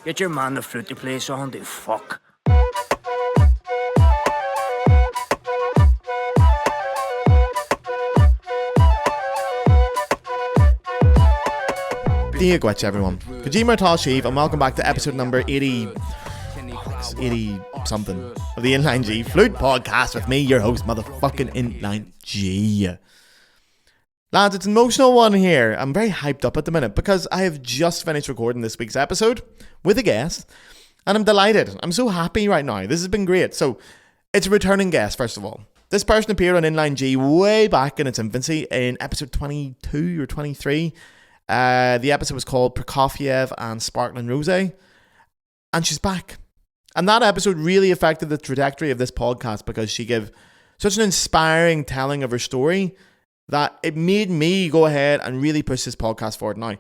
Get your man the flute to play song, the fuck. Dia Gwetch, everyone. Kojima Tashiv, and welcome back to episode number 80 something of the Inline G Flute podcast with me, your host, motherfucking Inline G. Lads, it's an emotional one here. I'm very hyped up at the minute because I have just finished recording this week's episode with a guest, and I'm delighted. I'm so happy right now. This has been great. So, it's a returning guest, first of all. This person appeared on Inline G way back in its infancy in episode 22 or 23. The episode was called Prokofiev and Sparkling Rosé, and she's back. And that episode really affected the trajectory of this podcast because she gave such an inspiring telling of her story that it made me go ahead and really push this podcast forward. Now,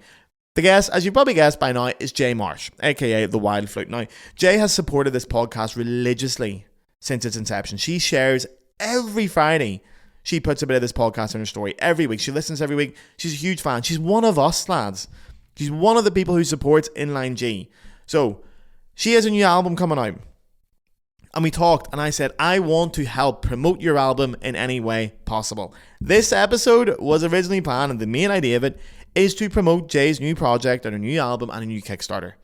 the guest, as you probably guessed by now, is Jaye Marsh, aka the Wild Flute. Now, Jaye has supported this podcast religiously since its inception. She shares every Friday. She puts a bit of this podcast in her story every week. She listens every week. She's a huge fan. She's one of us, lads. She's one of the people who supports Inline G. So, she has a new album coming out. And we talked, and I said, I want to help promote your album in any way possible. This episode was originally planned, and the main idea of it is to promote Jaye's new project and her new album and a new Kickstarter.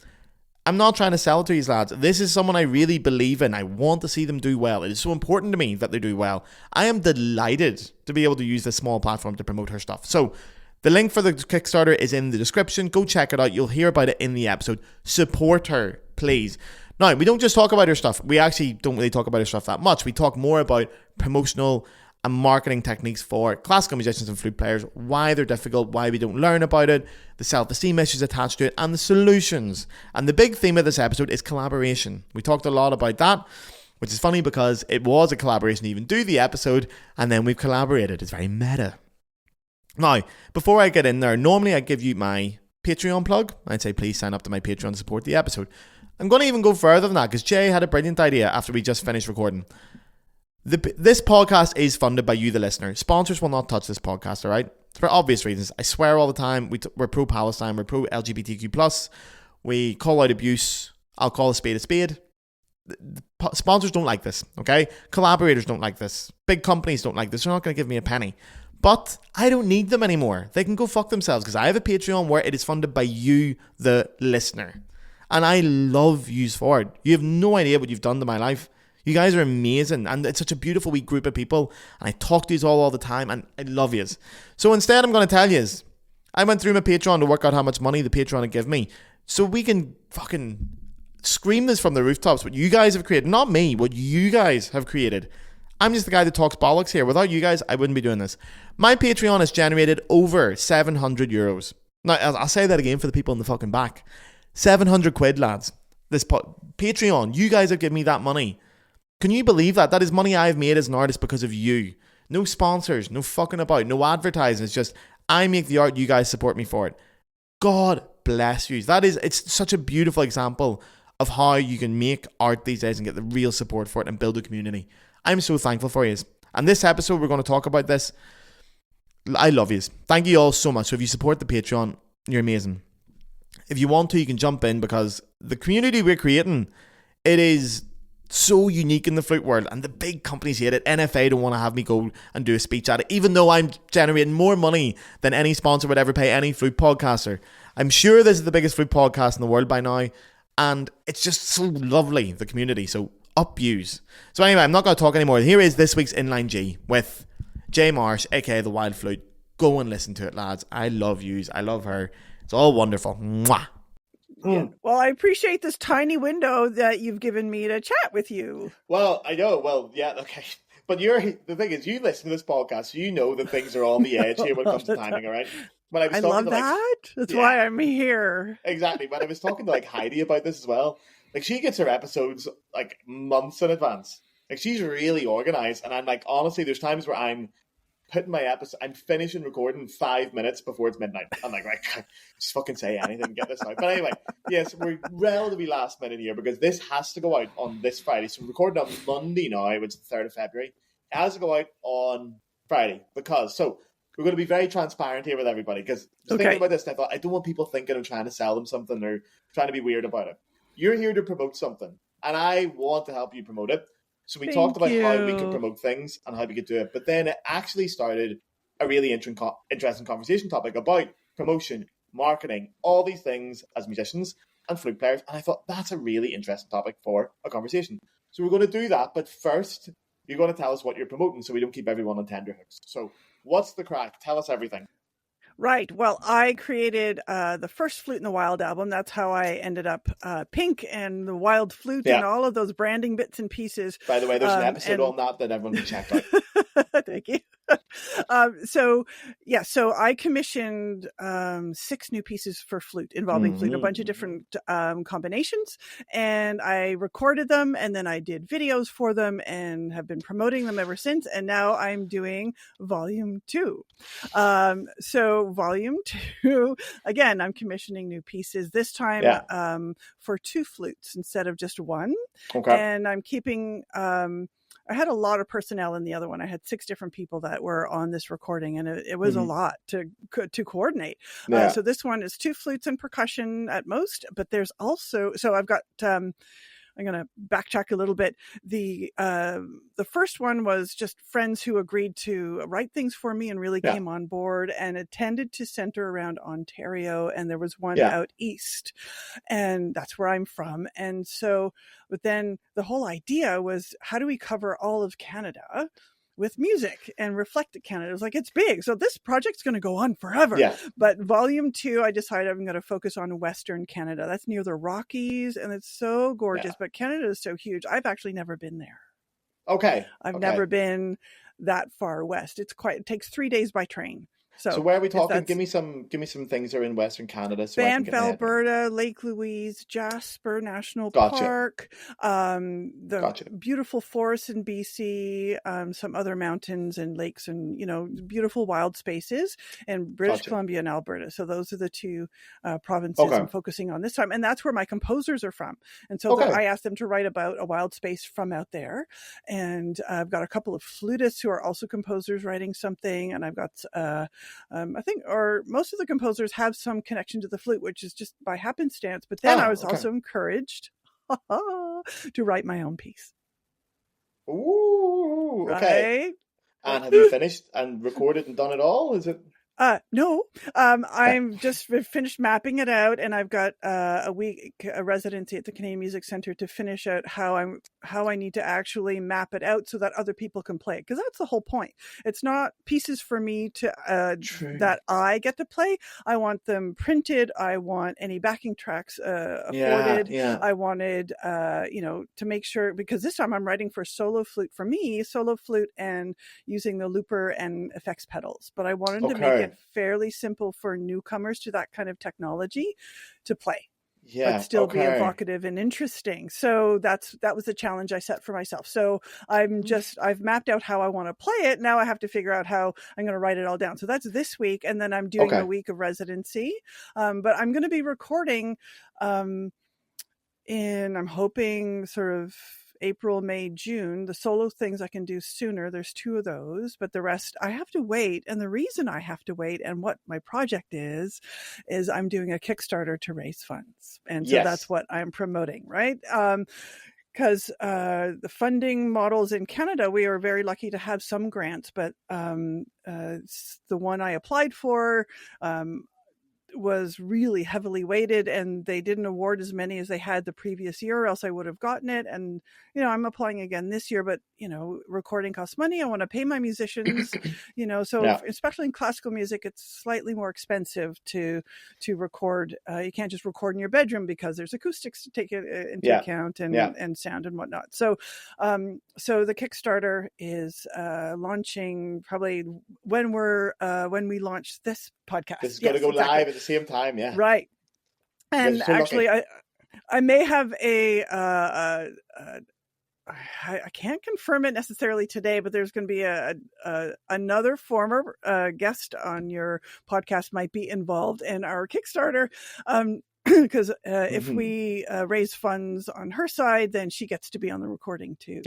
I'm not trying to sell it to these lads. This is someone I really believe in. I want to see them do well. It is so important to me that they do well. I am delighted to be able to use this small platform to promote her stuff. So, the link for the Kickstarter is in the description. Go check it out. You'll hear about it in the episode. Support her, please. Now, we don't just talk about her stuff. We actually don't really talk about her stuff that much. We talk more about promotional and marketing techniques for classical musicians and flute players, why they're difficult, why we don't learn about it, the self-esteem issues attached to it, and the solutions. And the big theme of this episode is collaboration. We talked a lot about that, which is funny because it was a collaboration to even do the episode, and then we've collaborated. It's very meta. Now, before I get in there, normally I give you my Patreon plug. I'd say please sign up to my Patreon to support the episode. I'm going to even go further than that because Jaye had a brilliant idea after we just finished recording. This podcast is funded by you, the listener. Sponsors will not touch this podcast, all right? For obvious reasons. I swear all the time. We're pro-Palestine. We're pro-LGBTQ+. We call out abuse. I'll call a spade a spade. Sponsors don't like this, okay? Collaborators don't like this. Big companies don't like this. They're not going to give me a penny. But I don't need them anymore. They can go fuck themselves because I have a Patreon where it is funded by you, the listener. And I love yous for it. You have no idea what you've done to my life. You guys are amazing. And it's such a beautiful wee group of people. And I talk to yous all the time. And I love yous. So instead, I'm going to tell yous. I went through my Patreon to work out how much money the Patreon would give me. So we can fucking scream this from the rooftops. What you guys have created. Not me. What you guys have created. I'm just the guy that talks bollocks here. Without you guys, I wouldn't be doing this. My Patreon has generated over 700 euros. Now, I'll say that again for the people in the fucking back. 700 quid, lads. This Patreon, you guys have given me that money. Can you believe that? That is money I've made as an artist because of you. No sponsors, no fucking about, no advertising. It's just, I make the art, you guys support me for it. God bless you. It's such a beautiful example of how you can make art these days and get the real support for it and build a community. I'm so thankful for you. And this episode, we're going to talk about this. I love you. Thank you all so much. So if you support the Patreon, you're amazing. If you want to, you can jump in because the community we're creating, it is so unique in the flute world, and the big companies hate it. NFA don't want to have me go and do a speech at it, even though I'm generating more money than any sponsor would ever pay any flute podcaster. I'm sure this is the biggest flute podcast in the world by now, and it's just so lovely, the community. So up yous. So anyway, I'm not going to talk anymore. Here is this week's Inline G with Jaye Marsh, aka the Wild Flute. Go and listen to it, lads. I love yous. I love her. It's all wonderful. Mwah. Yeah. Well, I appreciate this tiny window that you've given me to chat with you. Well, I know. Well, yeah, okay. But the thing is, you listen to this podcast, so you know that things are on the edge here when it comes to timing, all right? When I love that. That's why I'm here. Exactly. When I was talking to Heidi about this as well, she gets her episodes months in advance. She's really organized, and I'm honestly, there's times where I'm putting my episode, I'm finishing recording 5 minutes before it's midnight. I'm like, right, just fucking say anything, get this out. But anyway, yes, we're relatively last minute here because this has to go out on this Friday. So we're recording on Monday now, which is the 3rd of February. It has to go out on Friday because, we're going to be very transparent here with everybody because thinking about this, I thought, I don't want people thinking I'm trying to sell them something or trying to be weird about it. you're here to promote something, and I want to help you promote it. So we Thank talked about how we you. could promote things and how we could do it. But then it actually started a really interesting conversation topic about promotion, marketing, all these things as musicians and flute players. And I thought that's a really interesting topic for a conversation. So we're going to do that. But first, you're going to tell us what you're promoting so we don't keep everyone on tenterhooks. So what's the crack? Tell us everything. Right. Well, I created the first Flute in the Wild album. That's how I ended up Pink and the Wild Flute and all of those branding bits and pieces. By the way, there's an episode on that everyone can check out. Thank you. So I commissioned 6 new pieces for flute involving flute, a bunch of different combinations, and I recorded them, and then I did videos for them and have been promoting them ever since. And now I'm doing volume 2. So volume 2, again, I'm commissioning new pieces this time for 2 flutes instead of just 1. Okay. And I'm keeping I had a lot of personnel in the other one. I had 6 different people that were on this recording, and it was a lot to coordinate. Yeah. So this one is 2 flutes and percussion at most, but there's also, so I've got, I'm going to backtrack a little bit. The first one was just friends who agreed to write things for me and really came on board, and it tended to center around Ontario, and there was one out east, and that's where I'm from. And so, but then the whole idea was, how do we cover all of Canada with music and reflect Canada? It was like, it's big, so this project's going to go on forever. But volume 2, I decided I'm going to focus on Western Canada. That's near the Rockies, and it's so gorgeous. But Canada is so huge. I've actually never been there. I've never been that far west. It takes 3 days by train. So where are we talking? Give me some things that are in Western Canada. So Banff, Alberta, Lake Louise, Jasper National Park, the beautiful forests in BC, some other mountains and lakes, and beautiful wild spaces, and British Columbia and Alberta. So those are the 2 provinces I'm focusing on this time, and that's where my composers are from. And so I asked them to write about a wild space from out there, and I've got a couple of flutists who are also composers writing something, and I've got I think, or most of the composers have some connection to the flute, which is just by happenstance. But then I was also encouraged to write my own piece. Ooh, okay. Right? And have you finished and recorded and done it all? Is it? No, I'm just finished mapping it out, and I've got a residency at the Canadian Music Centre to finish out how I need to actually map it out so that other people can play it. Because that's the whole point. It's not pieces for me to that I get to play. I want them printed. I want any backing tracks afforded. I wanted to make sure, because this time I'm writing for solo flute for me, solo flute, and using the looper and effects pedals. But I wanted to make it fairly simple for newcomers to that kind of technology to play, but still be evocative and interesting. So that was the challenge I set for myself. So I've mapped out how I want to play it. Now I have to figure out how I'm going to write it all down. So that's this week, and then I'm doing a week of residency. But I'm going to be recording I'm hoping sort of April, May, June. The solo things I can do sooner. There's 2 of those, but the rest I have to wait. And the reason I have to wait, and what my project is I'm doing a Kickstarter to raise funds. And so that's what I'm promoting, right? Because the funding models in Canada, we are very lucky to have some grants, but the one I applied for was really heavily weighted, and they didn't award as many as they had the previous year, or else I would have gotten it. And I'm applying again this year, but recording costs money. I want to pay my musicians, especially in classical music, it's slightly more expensive to record. You can't just record in your bedroom because there's acoustics to take into account, and sound and whatnot. So the Kickstarter is launching probably when we launch this podcast. This is going to go live at the same time, right. And actually, I may have I can't confirm it necessarily today, but there's going to be another former guest on your podcast might be involved in our Kickstarter. Because if we raise funds on her side, then she gets to be on the recording too.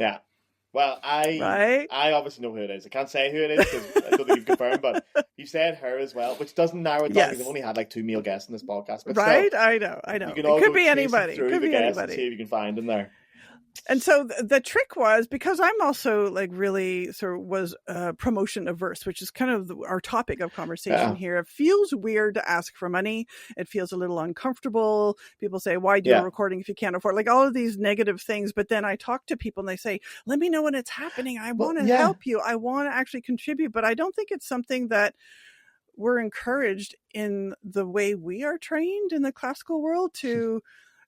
Well, right? I obviously know who it is. I can't say who it is because I don't think you've confirmed, but you said her as well, which doesn't narrow it down because Yes. I've only had like 2 male guests in this podcast. But Right? still, I know. you can It all could go be tracing anybody. through Could the be guests and anybody. see if you can find them there. And so the trick was, because I'm also like really sort of was promotion averse, which is kind of our topic of conversation here. It feels weird to ask for money. It feels a little uncomfortable. People say, why do a recording if you can't afford, like all of these negative things. But then I talk to people and they say, let me know when it's happening. I want to help you. I want to actually contribute. But I don't think it's something that we're encouraged in the way we are trained in the classical world to,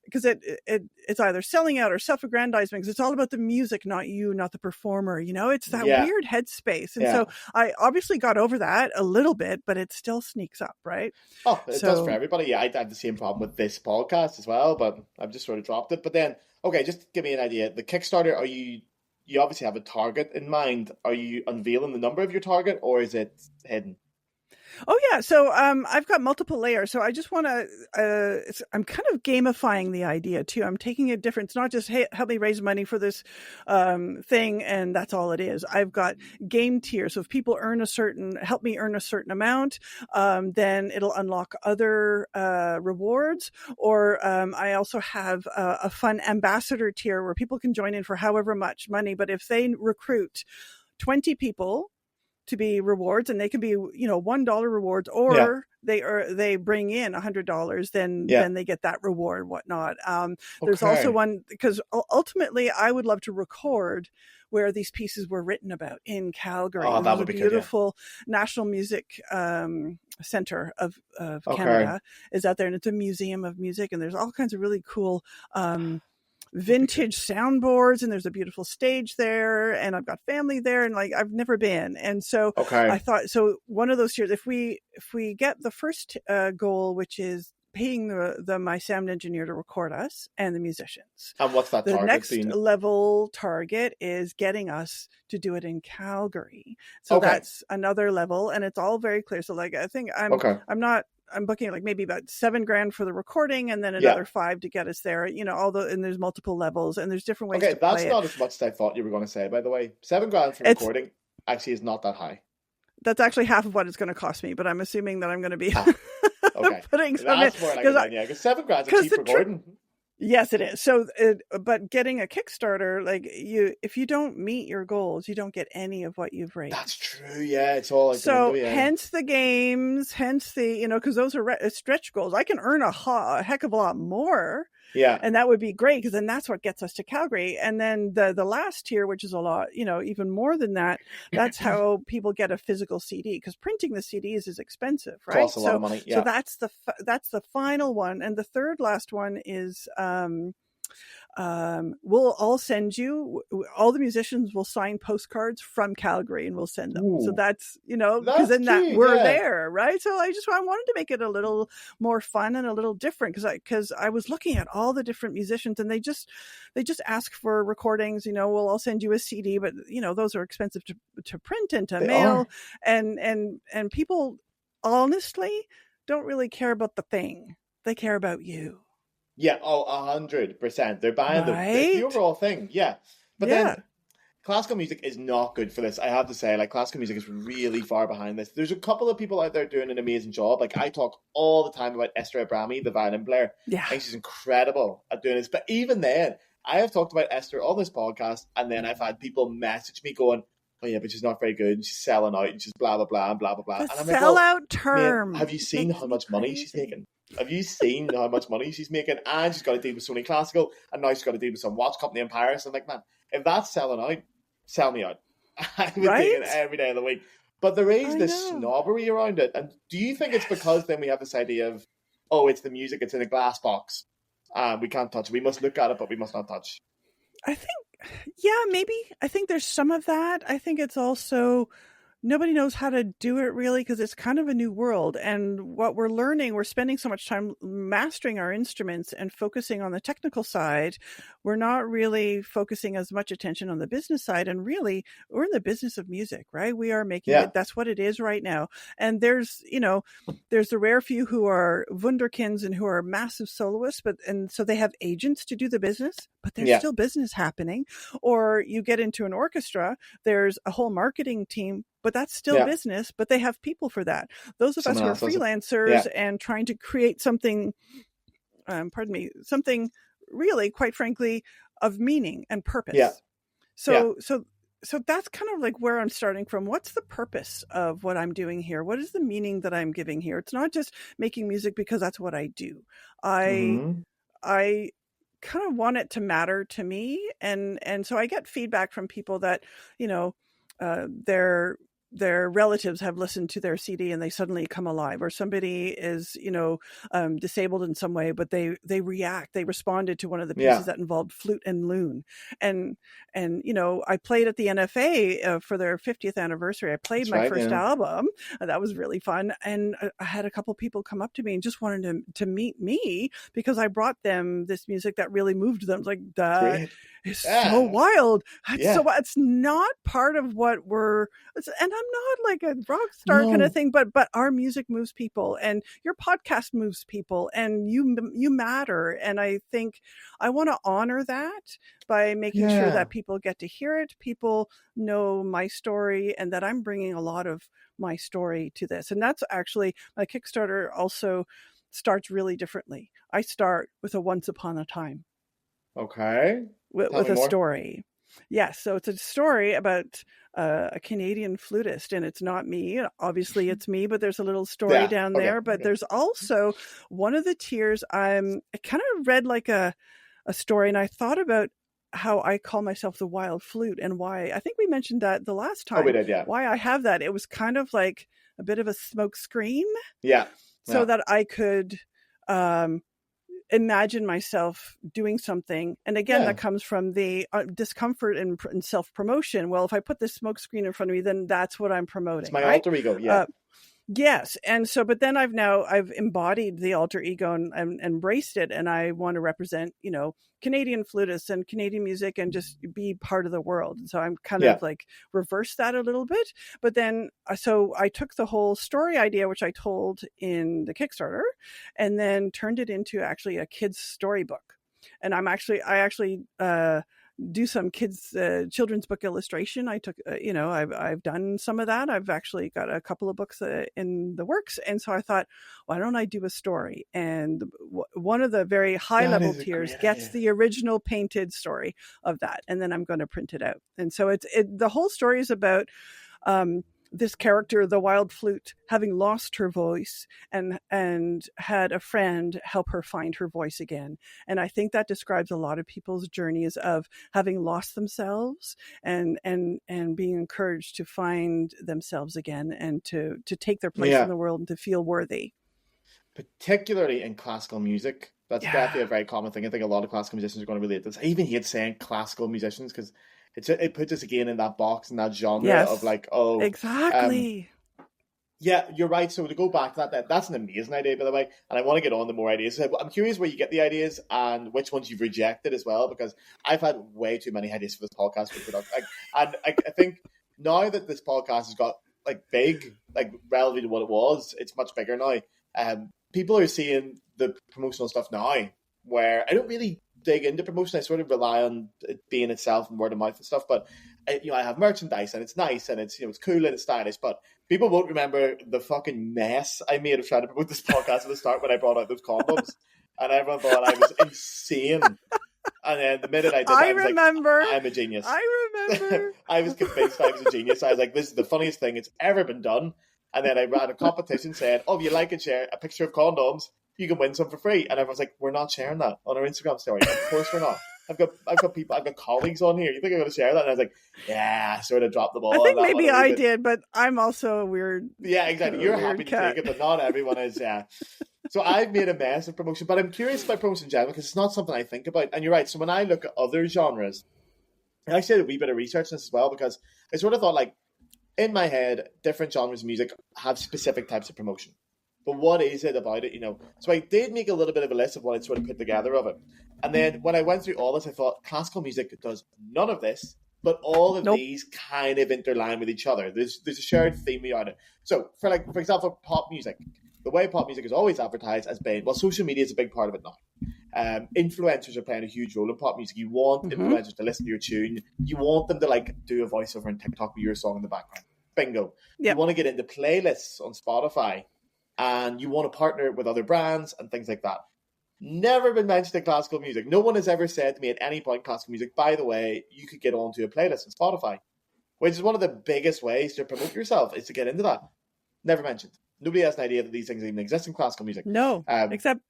because it's either selling out or self-aggrandizement, because it's all about the music, not you, not the performer. You know, it's that weird headspace. And so I obviously got over that a little bit, but it still sneaks up, right? Oh, it does for everybody. Yeah, I have the same problem with this podcast as well, but I've just sort of dropped it. But then, okay, just give me an idea. The Kickstarter, you obviously have a target in mind. Are you unveiling the number of your target, or is it hidden? Oh yeah, so I've got multiple layers. So I just want to. I'm kind of gamifying the idea too. I'm taking it different. It's not just, hey, help me raise money for this thing, and that's all it is. I've got game tiers. So if people help me earn a certain amount, then it'll unlock other rewards. Or I also have a fun ambassador tier where people can join in for however much money. But if they recruit 20 people to be rewards, and they can be, $1 rewards, or they bring in $100, then they get that reward, whatnot. There's also one, because ultimately I would love to record where these pieces were written about in Calgary. Oh, that would be beautiful National Music Center of Canada is out there, and it's a museum of music, and there's all kinds of really cool vintage soundboards, and there's a beautiful stage there, and I've got family there, and like I've never been. And so I thought, so one of those years, if we get the first goal, which is paying my sound engineer to record us and the musicians. And what's that target? The next level target is getting us to do it in Calgary. So that's another level, and it's all very clear. So like I think I'm booking like maybe about $7,000 for the recording, and then another $5,000 to get us there. And there's multiple levels, and there's different ways to play that's not as much as I thought you were going to say, by the way. $7,000 for recording actually is not that high. That's actually half of what it's going to cost me, but I'm assuming that I'm going to be putting some that's more like it, because $7,000 is cheap recording. Yes, it is. So, but getting a Kickstarter, like if you don't meet your goals, you don't get any of what you've raised. That's true. Yeah, it's all like hence the games, hence the because those are stretch goals. I can earn a heck of a lot more. Yeah, and that would be great, because then that's what gets us to Calgary. And then the last tier, which is a lot, even more than that, that's how people get a physical CD, because printing the CDs is expensive, right? Costs a lot of money. Yeah. So that's the final one, and the third last one is we'll all send you, all the musicians will sign postcards from Calgary, and we'll send them. So that's, because then that we're there, right? So I wanted to make it a little more fun and a little different, because I was looking at all the different musicians, and they just ask for recordings, we'll all send you a CD, but those are expensive to print and to mail. And people honestly don't really care about the thing. They care about you. Yeah, 100%. They're buying the overall thing. Yeah. But then classical music is not good for this. I have to say, like, classical music is really far behind this. There's a couple of people out there doing an amazing job. Like, I talk all the time about Esther Abrami, the violin player. Yeah. I think she's incredible at doing this. But even then, I have talked about Esther on this podcast, and then I've had people message me going, oh yeah, but she's not very good, and she's selling out, and she's blah, blah, blah, and blah, blah, blah. The and I'm sell-out term. Man, have you seen how much money she's making? Have you seen how much money she's making? And she's got to deal with Sony Classical, and now she's got to deal with some watch company in Paris. I'm like, man, if that's selling out, sell me out. I would take it every day of the week. But there is this snobbery around it. And do you think it's because then we have this idea of, oh, it's the music, it's in a glass box. We can't touch it. We must look at it, but we must not touch. I think, maybe. I think there's some of that. I think it's also nobody knows how to do it really because it's kind of a new world. And what we're learning, we're spending so much time mastering our instruments and focusing on the technical side. We're not really focusing as much attention on the business side. And really, we're in the business of music, right? We are making it. That's what it is right now. And there's the rare few who are wunderkinds and who are massive soloists, and so they have agents to do the business, but there's still business happening. Or you get into an orchestra, there's a whole marketing team, but that's still business, but they have people for that. Those of us who are freelancers and trying to create something, something really, quite frankly, of meaning and purpose. Yeah. So that's kind of like where I'm starting from. What's the purpose of what I'm doing here? What is the meaning that I'm giving here? It's not just making music because that's what I do. I kind of want it to matter to me. And so I get feedback from people that, their relatives have listened to their CD and they suddenly come alive, or somebody is, disabled in some way, but they responded to one of the pieces that involved flute and loon. And, I played at the NFA for their 50th anniversary. I played my first album. That was really fun. And I had a couple people come up to me and just wanted to meet me because I brought them this music that really moved them. It's like, that is so wild. So it's not part of what and I'm not like a rock star kind of thing, but our music moves people, and your podcast moves people, and you matter. And I think I want to honor that by making sure that people get to hear it, people know my story, and that I'm bringing a lot of my story to this. And that's actually, my Kickstarter also starts really differently. I start with a once upon a time. Okay. With a story. Yes. So it's a story about a Canadian flutist, and it's not me. Obviously it's me, but there's a little story down there. But there's also one of the tiers. I kind of read like a story, and I thought about how I call myself the wild flute and why. I think we mentioned that the last time. We did, why I have that. It was kind of like a bit of a smoke screen. Yeah. So that I could imagine myself doing something. And again, that comes from the discomfort and self-promotion. Well, if I put this smoke screen in front of me, then that's what I'm promoting. It's my alter ego. Yeah. Yes. And so, but then I've embodied the alter ego and embraced it. And I want to represent, Canadian flutists and Canadian music and just be part of the world. And so I'm kind of like reversed that a little bit. But then, so I took the whole story idea, which I told in the Kickstarter, and then turned it into actually a kid's storybook. And I actually do some children's book illustration. I took, I've done some of that. I've actually got a couple of books in the works. And so I thought, why don't I do a story? And one of the very high level tiers gets the original painted story of that. And then I'm going to print it out. And so the whole story is about, this character, the wild flute, having lost her voice and had a friend help her find her voice again. And I think that describes a lot of people's journeys of having lost themselves and being encouraged to find themselves again and to take their place in the world and to feel worthy. Particularly in classical music. That's definitely a very common thing. I think a lot of classical musicians are going to relate to this. I even hate saying classical musicians because it puts us again in that box, in that genre of like, exactly. You're right. So to go back to that's an amazing idea, by the way. And I want to get on to more ideas. I'm curious where you get the ideas and which ones you've rejected as well, because I've had way too many ideas for this podcast. And I think now that this podcast has got like big, like relative to what it was, it's much bigger now. People are seeing the promotional stuff now where I don't really dig into promotion. I sort of rely on it being itself and word of mouth and stuff. But I have merchandise and it's nice and it's it's cool and it's stylish. But people won't remember the fucking mess I made of trying to promote this podcast at the start when I brought out those condoms, and everyone thought I was insane. And then the minute I did that, I was remember. Like, I'm a genius. I remember. I was convinced I was a genius. I was like, this is the funniest thing it's ever been done. And then I ran a competition saying, if you like and share a picture of condoms, you can win some for free. And everyone's like, we're not sharing that on our Instagram story. Of course we're not. I've got people, I've got colleagues on here. You think I'm going to share that? And I was like, yeah, sort of dropped the ball. I think maybe I did, but I'm also a weird. Yeah, exactly. You're happy to take it, but not everyone is. Yeah. So I've made a mess of promotion, but I'm curious about promotion in general because it's not something I think about. And you're right. So when I look at other genres, I actually did a wee bit of research on this as well because I sort of thought like, in my head, different genres of music have specific types of promotion. But what is it about it, So I did make a little bit of a list of what I'd sort of put together of it. And then when I went through all this, I thought classical music does none of this, but all of these kind of interline with each other. There's a shared theme around it. So for example, pop music, the way pop music is always advertised as being, well, social media is a big part of it now. Influencers are playing a huge role in pop music. You want influencers to listen to your tune. You want them to do a voiceover on TikTok with your song in the background. Bingo. Yep. You want to get into playlists on Spotify, and you want to partner with other brands and things like that. Never been mentioned in classical music. No one has ever said to me at any point, classical music, by the way, you could get onto a playlist on Spotify, which is one of the biggest ways to promote yourself, is to get into that. Never mentioned. Nobody has an idea that these things even exist in classical music. No, except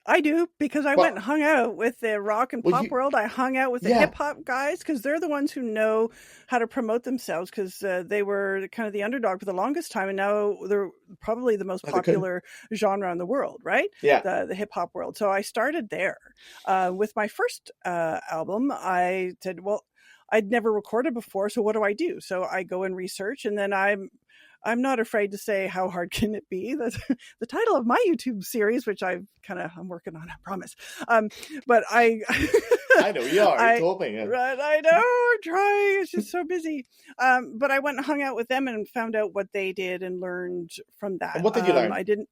I do, because I went and hung out with the rock and pop world. I hung out with the hip hop guys, because they're the ones who know how to promote themselves, because they were kind of the underdog for the longest time, and now they're probably the most popular genre in the world, right? Yeah, the hip hop world. So I started there. With my first album, I said, well, I'd never recorded before, so what do I do? So I go and research, and then I'm not afraid to say, how hard can it be? That's the title of my YouTube series, which I'm working on, I promise. But I know you are. You told me. Yeah. Right, I know. I'm trying. It's just so busy. But I went and hung out with them and found out what they did and learned from that. And what did you learn? I didn't.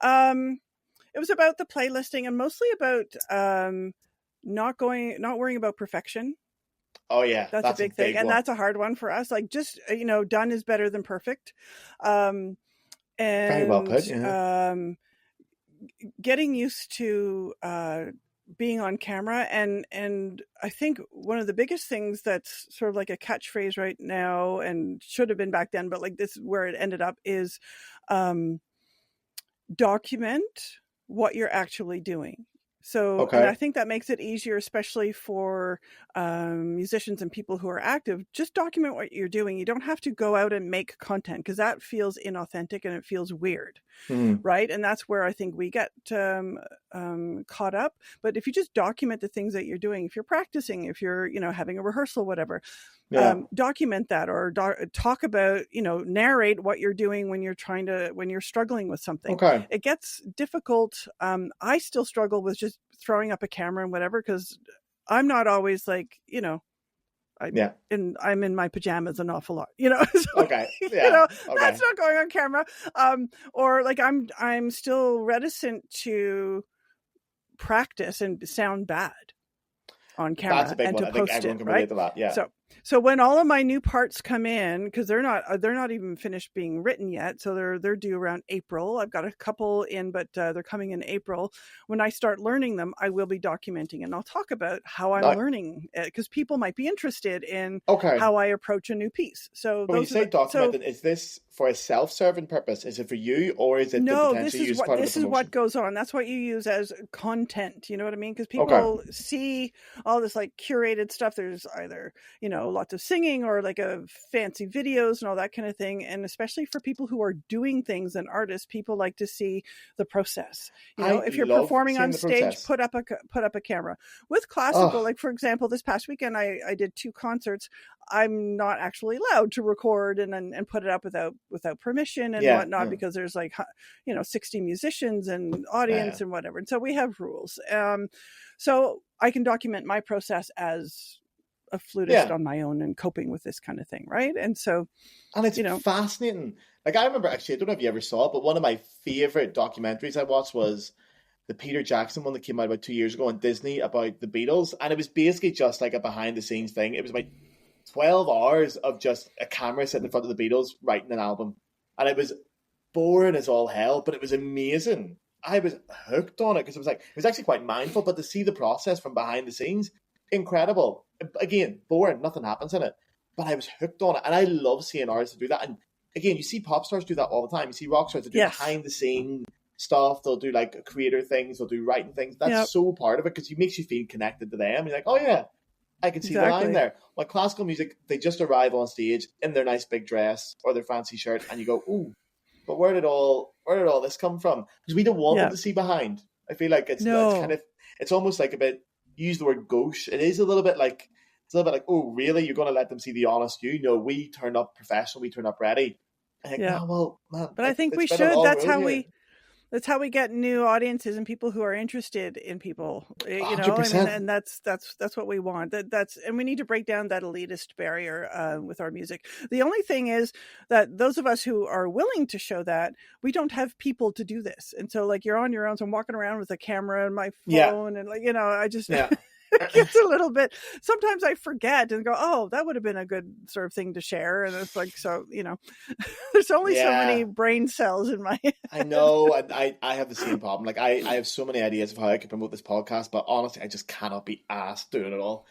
It was about the playlisting, and mostly about not worrying about perfection. Oh yeah, that's a big thing, and that's a hard one for us. Just done is better than perfect. And very well put. Yeah. Getting used to being on camera, and I think one of the biggest things that's sort of like a catchphrase right now, and should have been back then, but this is where it ended up, is document what you're actually doing. So and I think that makes it easier, especially for musicians and people who are active. Just document what you're doing. You don't have to go out and make content, because that feels inauthentic and it feels weird, right? And that's where I think we get caught up. But if you just document the things that you're doing, if you're practicing, if you're having a rehearsal, whatever, document that, or talk about, narrate what you're doing when you're struggling with something. It gets difficult. I still struggle with just throwing up a camera and whatever, because I'm not always I'm in my pajamas an awful lot, so, that's not going on camera. Or I'm still reticent to practice and sound bad on camera and to post it, right? To that. Yeah. So when all of my new parts come in, because they're not even finished being written yet, so they're due around April. I've got a couple in, but they're coming in April. When I start learning them, I will be documenting, and I'll talk about how I'm learning it, because people might be interested in how I approach a new piece. So when you say documenting, is this for a self-serving purpose? Is it for you, or is it no? This is what goes on. That's what you use as content. You know what I mean? Because people see all this curated stuff. There's either lots of singing or a fancy videos and all that kind of thing, and especially for people who are doing things and artists, people like to see the process. If you're performing on stage, put up a camera. With classical, for example, this past weekend I did 2 concerts. I'm not actually allowed to record and put it up without permission and whatnot, because there's 60 musicians and audience and whatever, and so we have rules. So I can document my process as a flutist on my own and coping with this kind of thing, right? And so, and it's fascinating. I remember, actually, I don't know if you ever saw it, but one of my favorite documentaries I watched was the Peter Jackson one that came out about 2 years ago on Disney about the Beatles, and it was basically just a behind the scenes thing. It was about 12 hours of just a camera sitting in front of the Beatles writing an album, and it was boring as all hell, but it was amazing. I was hooked on it, because it was actually quite mindful, but to see the process from behind the scenes, incredible. Again, boring, nothing happens in it, but I was hooked on it, and I love seeing artists do that. And again, you see pop stars do that all the time. You see rock stars that do behind the scene stuff. They'll do creator things, they'll do writing things. That's so part of it, because it makes you feel connected to them. You're oh yeah, I can see the line there. Like classical music, they just arrive on stage in their nice big dress or their fancy shirt, and you go, ooh, but where did all this come from? Because we don't want them to see behind. I feel like it's almost a bit, use the word gauche. It is a little bit It's a little bit like, oh, really? You're going to let them see the honest you? No, we turn up professional. We turn up ready. I think, Yeah. oh, well, man. But I think we it's been a should. long That's road how here. that's how we get new audiences and people who are interested in people. You know, 100%. and that's what we want. And we need to break down that elitist barrier with our music. The only thing is that those of us who are willing to show that, we don't have people to do this. And so, like, you're on your own. So I'm walking around with a camera and my phone, and like, you know, I just. Yeah. It's a little bit, sometimes I forget and go, oh, that would have been a good sort of thing to share. And it's like, so, you know, there's only so many brain cells in my head. I know. I have the same problem. Like, I have so many ideas of how I could promote this podcast, but honestly, I just cannot be asked doing it all.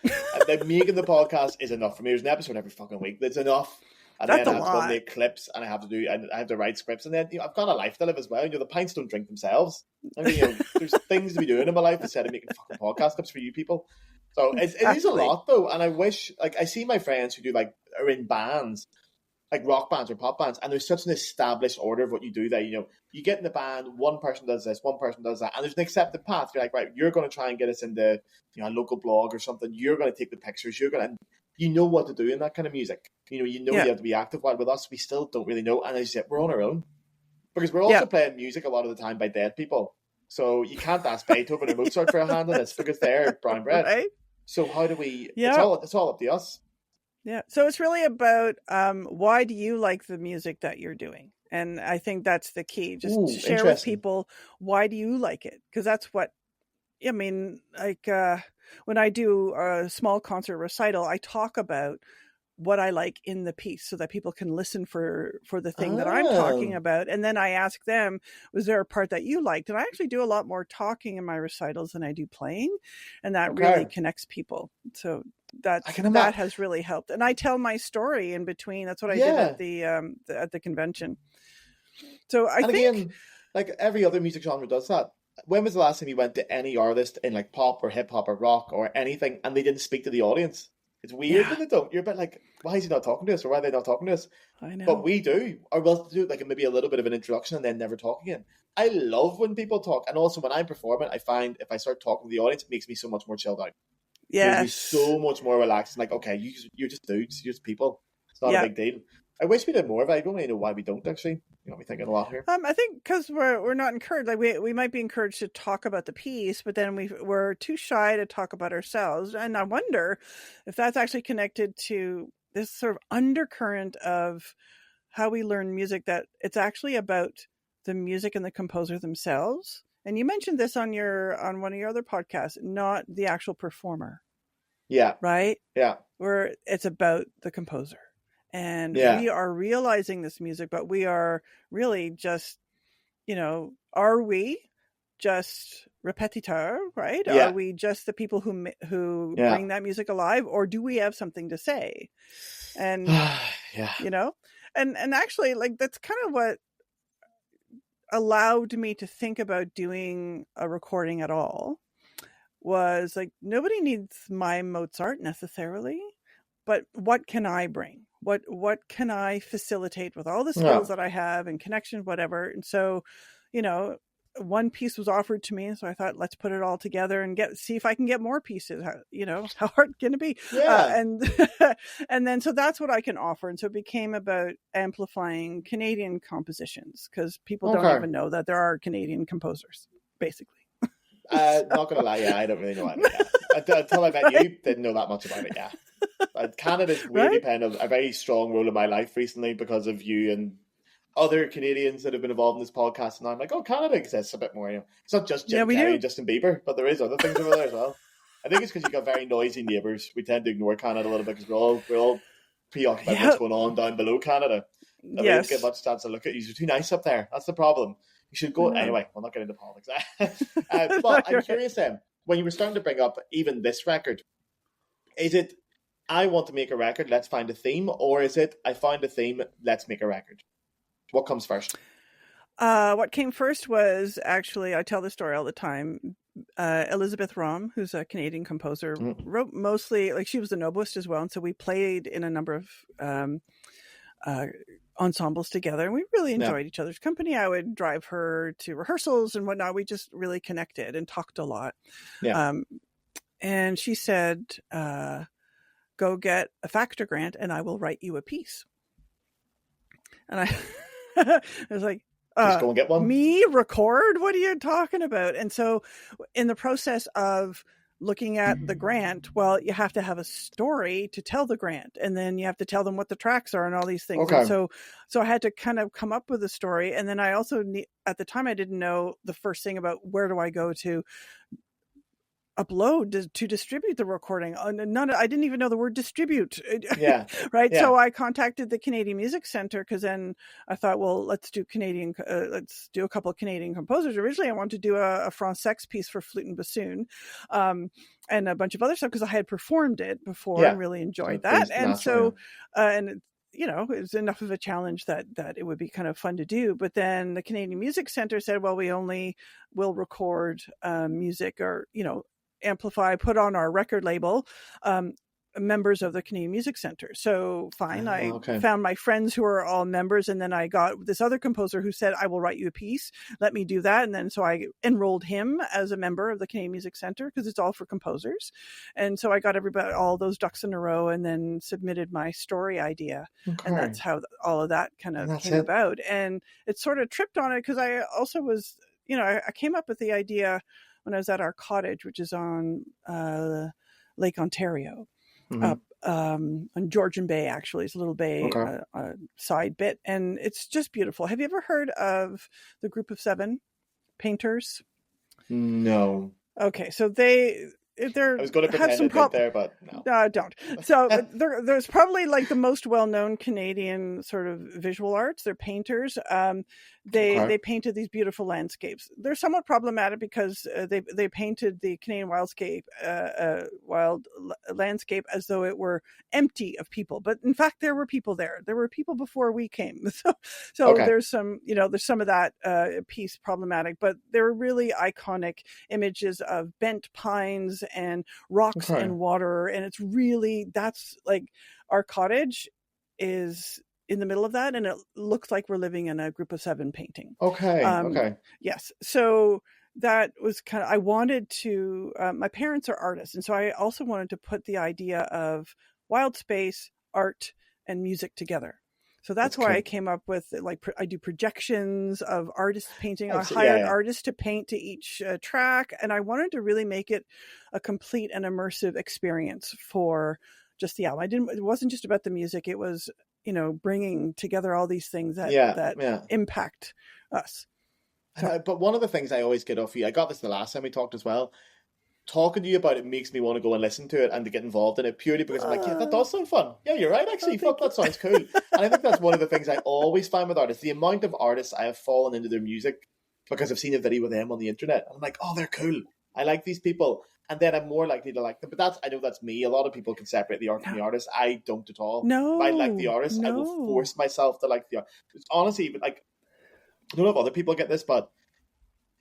Like, making the podcast is enough for me. There's an episode every fucking week. That's enough. And That's then I a have to go lot. make clips, and I have to write scripts, and then, you know, I've got a life to live as well. You know, the pints don't drink themselves. I mean, you know, there's things to be doing in my life instead of making fucking podcast clips for you people. So it is a lot, though, and I wish, like, I see my friends who are in bands, like rock bands or pop bands, and there's such an established order of what you do that, you know, you get in the band, one person does this, one person does that, and there's an accepted path. You're like, right, you're going to try and get us into, you know, a local blog or something. You're going to take the pictures. You know what to do in that kind of music. You have to be active. While with us, we still don't really know. And as you said, we're on our own. Because we're also playing music a lot of the time by dead people. So you can't ask Beethoven or Mozart for a hand on this because they're brown bread. Right? So how do we... Yeah. It's all up to us. Yeah. So it's really about why do you like the music that you're doing? And I think that's the key. Just share with people, why do you like it? Because that's what... I mean, like... when I do a small concert recital, I talk about what I like in the piece so that people can listen for the thing that I'm talking about. And then I ask them, was there a part that you liked? And I actually do a lot more talking in my recitals than I do playing. And that really connects people. So that has really helped. And I tell my story in between. That's what I did at the convention. So I think... Again, like every other music genre does that. When was the last time you went to any artist in like pop or hip hop or rock or anything and they didn't speak to the audience? It's weird when they don't. You're a bit like, why is he not talking to us, or why are they not talking to us? I know. But we do. Or we'll do like maybe a little bit of an introduction and then never talk again. I love when people talk. And also when I'm performing, I find if I start talking to the audience, it makes me so much more chilled out. Yeah. It makes me so much more relaxed. Like, okay, you're just dudes. You're just people. It's not a big deal. I wish we did more of it. I don't really know why we don't, actually. You know, me thinking a lot here. I think because we're not encouraged. Like we might be encouraged to talk about the piece, but then we're too shy to talk about ourselves. And I wonder if that's actually connected to this sort of undercurrent of how we learn music, that it's actually about the music and the composer themselves. And you mentioned this on one of your other podcasts, not the actual performer. Yeah. Right? Yeah. Where it's about the composer. And we are realizing this music, but we are really just, you know, are we just repetiteur, right? Yeah. Are we just the people who bring that music alive, or do we have something to say? And, you know, and actually, like, that's kind of what allowed me to think about doing a recording at all, was like, nobody needs my Mozart necessarily, but what can I bring? What can I facilitate with all the skills that I have and connections, whatever. And so, you know, one piece was offered to me. So I thought, let's put it all together and see if I can get more pieces. How hard can it be? Yeah. And then, so that's what I can offer. And so it became about amplifying Canadian compositions, because people don't even know that there are Canadian composers, basically. Not going to lie. Yeah, I don't really know about it. Until I met you, didn't know that much about it. Yeah. Canada's really playing a very strong role in my life recently because of you and other Canadians that have been involved in this podcast. And I'm like, oh, Canada exists a bit more. You know, it's not just Jim Carrey and Justin Bieber, but there is other things over there as well. I think it's because you got very noisy neighbours. We tend to ignore Canada a little bit because we're all preoccupied with what's going on down below Canada. We don't get much chance to look at you. You're too nice up there. That's the problem. You should go anyway. We'll not get into politics. But I'm curious then, when you were starting to bring up even this record, is it I want to make a record, let's find a theme, or is it I found a theme, let's make a record? What comes first? What came first was, actually, I tell this story all the time. Elizabeth Rom, who's a Canadian composer, wrote mostly, like, she was a noboist as well, and so we played in a number of ensembles together, and we really enjoyed each other's company. I would drive her to rehearsals and whatnot. We just really connected and talked a lot. And she said, go get a factor grant and I will write you a piece. And I was like, Just go and get one. me record? What are you talking about? And so in the process of looking at the grant, well, you have to have a story to tell the grant, and then you have to tell them what the tracks are and all these things. Okay. And so I had to kind of come up with a story. And then I also at the time I didn't know the first thing about where do I go to upload to distribute the recording. I didn't even know the word distribute. Yeah. Right. Yeah. So I contacted the Canadian Music Center, because then I thought, well, let's do a couple of Canadian composers. Originally, I wanted to do a Fransex piece for flute and bassoon, and a bunch of other stuff, because I had performed it before and really enjoyed that. And so, and it was enough of a challenge that it would be kind of fun to do. But then the Canadian Music Center said, well, we only will record music, or, amplify, put on our record label, members of the Canadian Music Center. So fine. I found my friends who are all members. And then I got this other composer who said, I will write you a piece. Let me do that. And then so I enrolled him as a member of the Canadian Music Center, because it's all for composers. And so I got all those ducks in a row, and then submitted my story idea. And that's how all of that kind of came about. And it sort of tripped on it, because I also was, I came up with the idea when I was at our cottage, which is on Lake Ontario, up on Georgian Bay. Actually, it's a little bay side bit, and it's just beautiful. Have you ever heard of the Group of Seven painters? No. Okay, so they're I was going to pretend it did there, but no. Don't. So there's probably like the most well-known Canadian sort of visual arts. They're painters. They painted these beautiful landscapes. They're somewhat problematic because they painted the Canadian wild landscape as though it were empty of people. But in fact, there were people there. There were people before we came. So there's some of that piece problematic, but there were really iconic images of bent pines and rocks and water. And it's really, that's like, our cottage is in the middle of that, and it looks like we're living in a Group of Seven painting. Okay. Yes. So that was kind of, I wanted to, my parents are artists. And so I also wanted to put the idea of wild space, art, and music together. So that's why I came up with, like, I do projections of artists painting. I hired artists to paint to each track. And I wanted to really make it a complete and immersive experience for just the album. It wasn't just about the music. It was, bringing together all these things that impact us. So. But one of the things I always get off you, I got this the last time we talked as well. Talking to you about it makes me want to go and listen to it and to get involved in it, purely because I'm like, yeah, that does sound fun. Yeah, you're right, actually. Fuck, that sounds cool. And I think that's one of the things I always find with artists. The amount of artists I have fallen into their music because I've seen a video with them on the internet. And I'm like, oh, they're cool. I like these people. And then I'm more likely to like them. But I know that's me. A lot of people can separate the art from the artist. I don't at all. No. If I like the artist, I will force myself to like the artist. Honestly, even like, I don't know if other people get this, but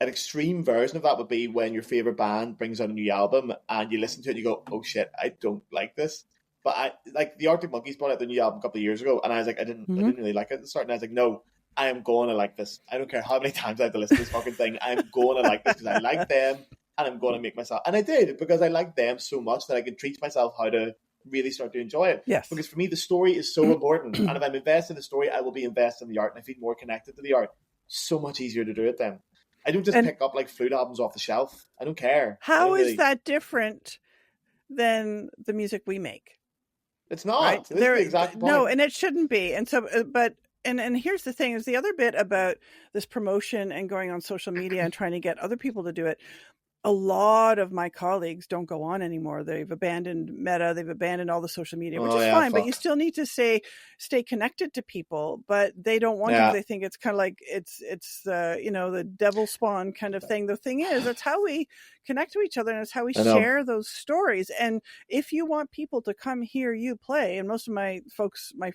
an extreme version of that would be when your favorite band brings out a new album and you listen to it and you go, oh shit, I don't like this. But I like the Arctic Monkeys brought out their new album a couple of years ago, and I was like, I didn't really like it at the start. And I was like, no, I am going to like this. I don't care how many times I have to listen to this fucking thing. I'm going to like this because I like them, and I'm going to make myself. And I did, because I like them so much that I can teach myself how to really start to enjoy it. Yes. Because for me, the story is so important. And if I'm invested in the story, I will be invested in the art, and I feel more connected to the art. So much easier to do it then. I don't just pick up like Flute albums off the shelf. I don't care. How is that different than the music we make? It's not. Right? This is the exact point. No, and it shouldn't be. And so, but here's the thing: is the other bit about this promotion and going on social media and trying to get other people to do it. A lot of my colleagues don't go on anymore. They've abandoned Meta. They've abandoned all the social media, which is fine. But you still need to stay connected to people. But they don't want to. They think it's kind of like it's the devil spawn kind of thing. The thing is, that's how we connect to each other, and it's how we share those stories. And if you want people to come hear you play, and most of my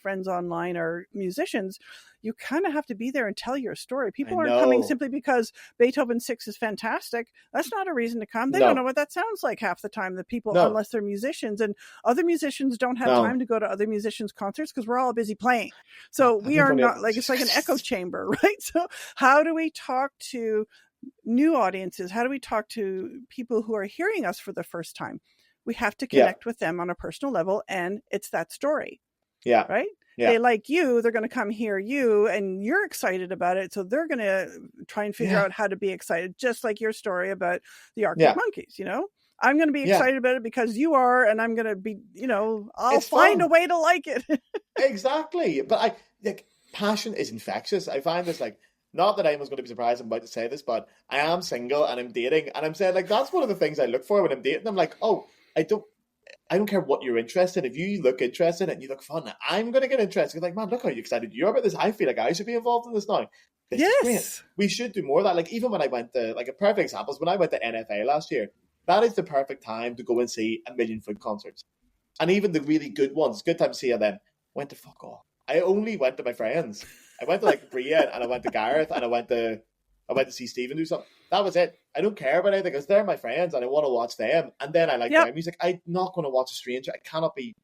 friends online are musicians, you kind of have to be there and tell your story. People aren't coming simply because Beethoven 6 is fantastic. That's not a reason to come. They don't know what that sounds like half the time, the people, unless they're musicians. And other musicians don't have time to go to other musicians' concerts because we're all busy playing. So we are not, like, it's like an echo chamber, right? So how do we talk to new audiences? How do we talk to people who are hearing us for the first time? We have to connect with them on a personal level, and it's that story. Yeah. Right? Yeah. They like you, they're going to come hear you, and you're excited about it. So they're going to try and figure out how to be excited, just like your story about the Arctic Monkeys, you know? I'm going to be excited about it because you are, and I'm going to be, you know, I'll find a way to like it. Exactly. But passion is infectious. I find this not that anyone's going to be surprised I'm about to say this, but I am single and I'm dating, and I'm saying that's one of the things I look for when I'm dating. I'm like, oh, I don't care what you're interested in. If you look interested and you look fun, I'm going to get interested. You're like, man, look how excited you are about this. I feel like I should be involved in this now. This is great. We should do more of that. Like, even when I went to, a perfect example is when I went to NFA last year, that is the perfect time to go and see a million Flute concerts. And even the really good ones, good time to see, and then went to fuck off. I only went to my friends. I went to Bria, and I went to Gareth, and I went to see Stephen do something. That was it. I don't care about anything because they're my friends and I want to watch them. And then I like their music. I'm not going to watch a stranger. I cannot be.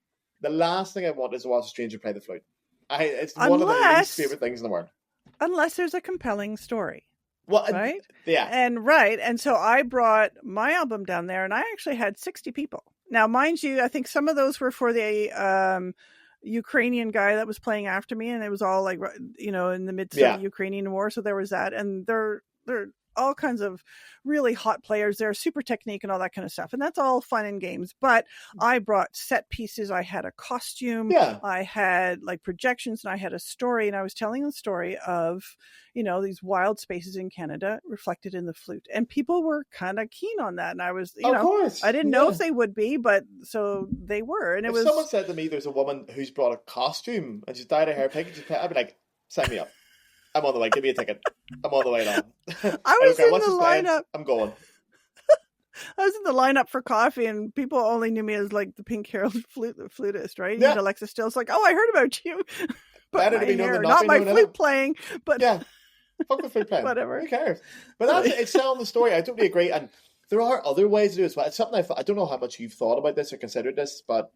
The last thing I want is to watch a stranger play the flute. It's one of the least favorite things in the world. Unless there's a compelling story. Well, right? Yeah. And so I brought my album down there, and I actually had 60 people. Now, mind you, I think some of those were for the Ukrainian guy that was playing after me, and it was all in the midst of the Ukrainian war. So there was that, and they're all kinds of really hot players. They're super technique and all that kind of stuff. And that's all fun and games. But I brought set pieces. I had a costume. I had projections, and I had a story. And I was telling the story of, these wild spaces in Canada reflected in the flute. And people were kind of keen on that. And I was, of course. I didn't know if they would be, but so they were. And if someone said to me, there's a woman who's brought a costume and she's dyed her hair pink, I'd be like, sign me up. I'm on the way. Give me a ticket. I'm on the way down. I was in the lineup. I'm going. I was in the lineup for coffee, and people only knew me as the pink haired flutist, right? Yeah. And Alexa Still's like, oh, I heard about you. But better to be known than not my known flute playing. But yeah, fuck the flute playing. Whatever. Who cares? But it's telling the story. I totally agree. And there are other ways to do it as well. It's something I don't know how much you've thought about this or considered this, but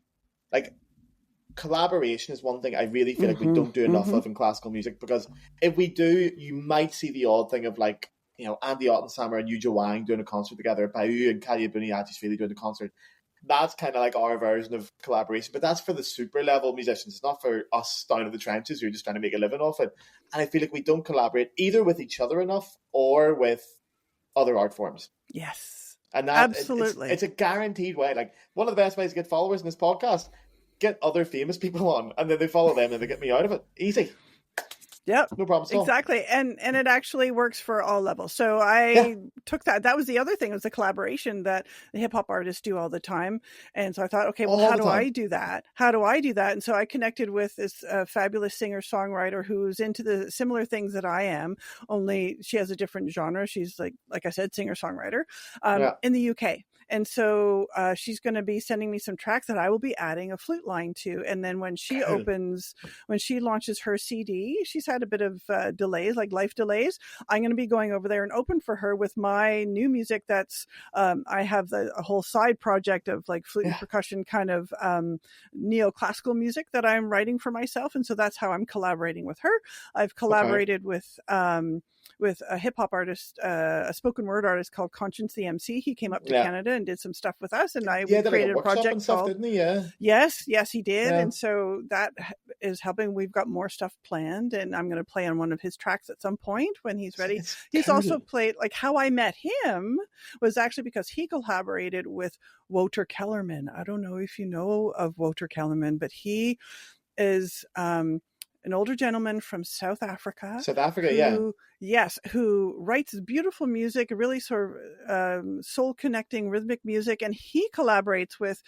collaboration is one thing I really feel like we don't do enough of in classical music, because if we do, you might see the odd thing of Andy Ottensamer and Yuja Wang doing a concert together, Bayu and Kalia Buniatis doing a concert. That's kind of our version of collaboration, but that's for the super level musicians. It's not for us down in the trenches who are just trying to make a living off it. And I feel like we don't collaborate either with each other enough or with other art forms. Yes, and that absolutely, it's a guaranteed way. One of the best ways to get followers in this podcast: get other famous people on, and then they follow them, and they get me out of it. Easy. Yep. No problem at all. Exactly. And it actually works for all levels. So I took that. That was the other thing, was the collaboration that the hip hop artists do all the time. And so I thought, okay, well, how do I do that? How do I do that? And so I connected with this fabulous singer-songwriter who's into the similar things that I am, only she has a different genre. She's like I said, singer-songwriter in the UK. And so she's going to be sending me some tracks that I will be adding a flute line to. And then when she launches her CD, she's had a bit of delays, life delays. I'm going to be going over there and open for her with my new music. That's I have a whole side project of flute and percussion kind of neoclassical music that I'm writing for myself. And so that's how I'm collaborating with her. I've collaborated with a hip hop artist, a spoken word artist called Conscience the MC. He came up to Canada and did some stuff with us, and we created a project stuff, didn't he? Yes, he did. Yeah. And so that is helping. We've got more stuff planned, and I'm going to play on one of his tracks at some point when he's ready. He's also played, how I met him was actually because he collaborated with Wouter Kellerman. I don't know if you know of Wouter Kellerman, but he is an older gentleman from South Africa. Who writes beautiful music, really sort of soul-connecting rhythmic music, and he collaborates with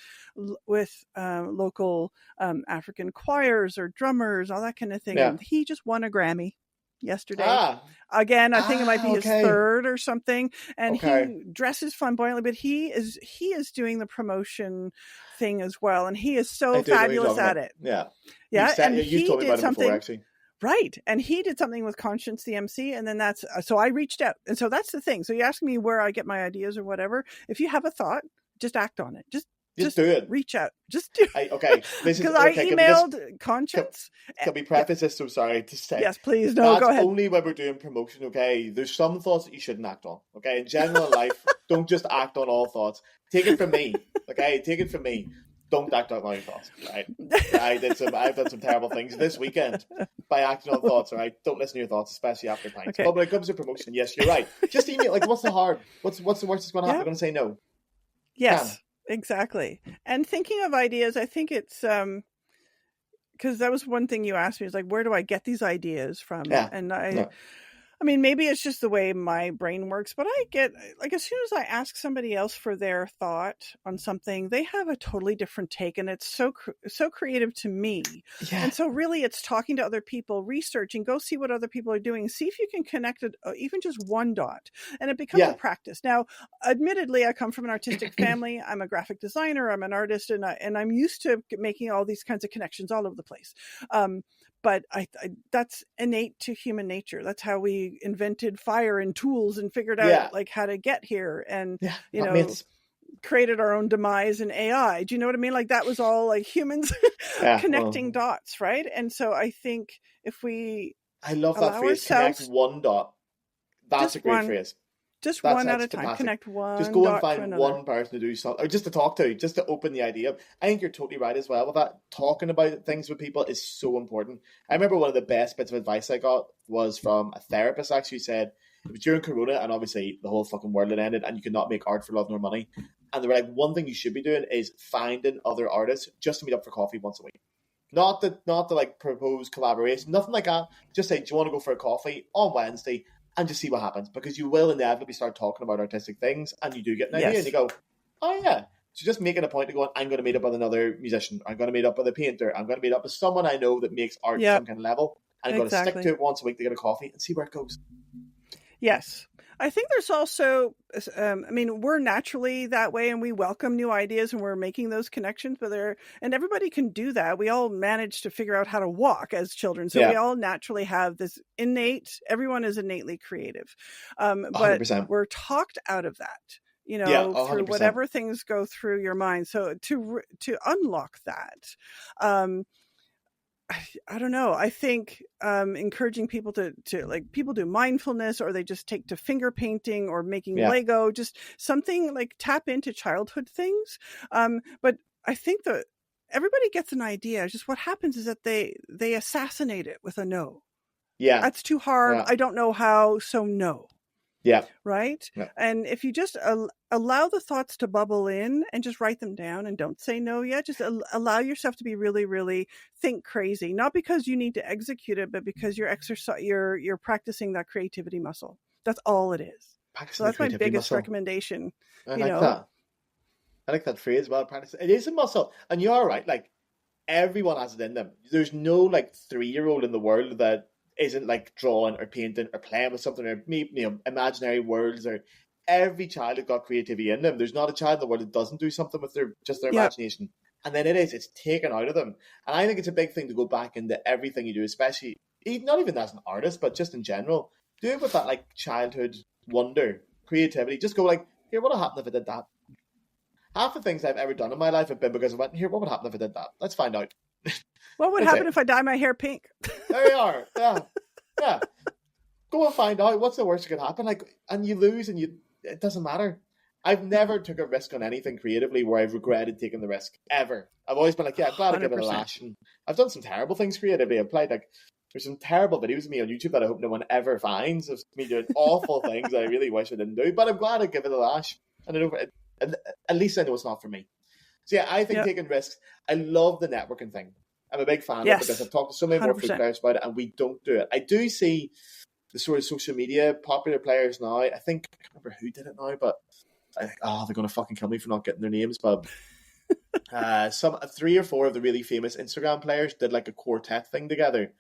local African choirs or drummers, all that kind of thing. Yeah. And he just won a Grammy yesterday. Again, I think it might be his third or something. And he dresses flamboyantly, but he is doing the promotion thing as well, and he is so fabulous at it. Yeah. And you've told me about something. Him before, actually. Right. And he did something with Conscience the MC, and then so I reached out. And so that's the thing. So you ask me where I get my ideas or whatever. If you have a thought, just act on it. Just Just do it. Reach out. Just do it. Okay. This is Because I okay, emailed Conscience. Can we preface this? So sorry to say. Yes, please. No, go ahead. Only when we're doing promotion, okay? There's some thoughts that you shouldn't act on, okay? In general life, don't just act on all thoughts. Take it from me, okay? Take it from me. Don't act on my thoughts, right? I've done some terrible things this weekend by acting on thoughts, all right? Don't listen to your thoughts, especially after pints. Okay. But when it comes to promotion, yes, you're right. Just email, like, what's the hard? What's the worst that's going to happen? You're going to say no. Yes, exactly. And thinking of ideas, I think it's, because that was one thing you asked me, is like, where do I get these ideas from? Yeah. And I mean, maybe it's just the way my brain works, but I get, like, as soon as I ask somebody else for their thought on something, they have a totally different take, and it's so creative to me. Yeah. And so really it's talking to other people, researching, go see what other people are doing, see if you can connect it, even just one dot, and it becomes a practice. Now, admittedly, I come from an artistic family. I'm a graphic designer. I'm an artist, and I'm used to making all these kinds of connections all over the place. But I that's innate to human nature. That's how we invented fire and tools and figured out like how to get here, and created our own demise in AI. Do you know what I mean? Like that was all like humans connecting dots, right? And so I think if I love that phrase, connect one dot. That's a great phrase. Just one at a time. Fantastic. Connect one. Just go and find one person to do something, or just to talk to, just to open the idea up. I think you're totally right as well with that. Talking about things with people is so important. I remember one of the best bits of advice I got was from a therapist. Actually, said it was during Corona, and obviously the whole fucking world had ended, and you could not make art for love nor money. And they were like, one thing you should be doing is finding other artists just to meet up for coffee once a week. Not to like propose collaboration, nothing like that. Just say, do you want to go for a coffee on Wednesday? And just see what happens, because you will inevitably start talking about artistic things, and you do get an idea, and you go, oh yeah. So just making a point of going, I'm going to meet up with another musician, I'm going to meet up with a painter, I'm going to meet up with someone I know that makes art at some kind of level, and I'm going to stick to it once a week to get a coffee and see where it goes. Yes. I think there's also, I mean, we're naturally that way, and we welcome new ideas, and we're making those connections, and everybody can do that. We all manage to figure out how to walk as children. So we all naturally have this everyone is innately creative. But 100%. We're talked out of that, through whatever things go through your mind. So to unlock that, I don't know. I think encouraging people to like, people do mindfulness, or they just take to finger painting or making Lego, just something like tap into childhood things. But I think that everybody gets an idea. Just what happens is that they assassinate it with a no. Yeah. That's too hard. I don't know how, so no. Yeah. Right? Yeah. And if you just allow the thoughts to bubble in and just write them down, and don't say no yet, just allow yourself to be really, really think crazy. Not because you need to execute it, but because you're practicing that creativity muscle. That's all it is. So that's my biggest recommendation. I like that phrase, well, practice. It is a muscle. And you are right. Like, everyone has it in them. There's no like 3-year-old in the world that isn't like drawing or painting or playing with something, or imaginary worlds, or every child has got creativity in them. There's not a child in the world that doesn't do something with their imagination. And then it's taken out of them. And I think it's a big thing to go back into everything you do, especially not even as an artist, but just in general. Do it with that like childhood wonder, creativity. Just go like, here, what would happen if I did that? Half the things I've ever done in my life have been because I went, here, what would happen if I did that? Let's find out. What would happen if I dye my hair pink? There you are. Yeah. Go and find out. What's the worst that could happen? Like, and you lose, and it doesn't matter. I've never took a risk on anything creatively where I've regretted taking the risk, ever. I've always been like, I'm glad I give it a lash. And I've done some terrible things creatively. I've played there's some terrible videos of me on YouTube that I hope no one ever finds, of me doing awful things that I really wish I didn't do. But I'm glad I give it a lash, and I know at least I know it's not for me. So yeah, I think taking risks. I love the networking thing. I'm a big fan of it, because I've talked to so many more flute players about it, and we don't do it. I do see the sort of social media popular players now. I think, I can't remember who did it now, but they're going to fucking kill me for not getting their names. But 3 or 4 of the really famous Instagram players did like a quartet thing together.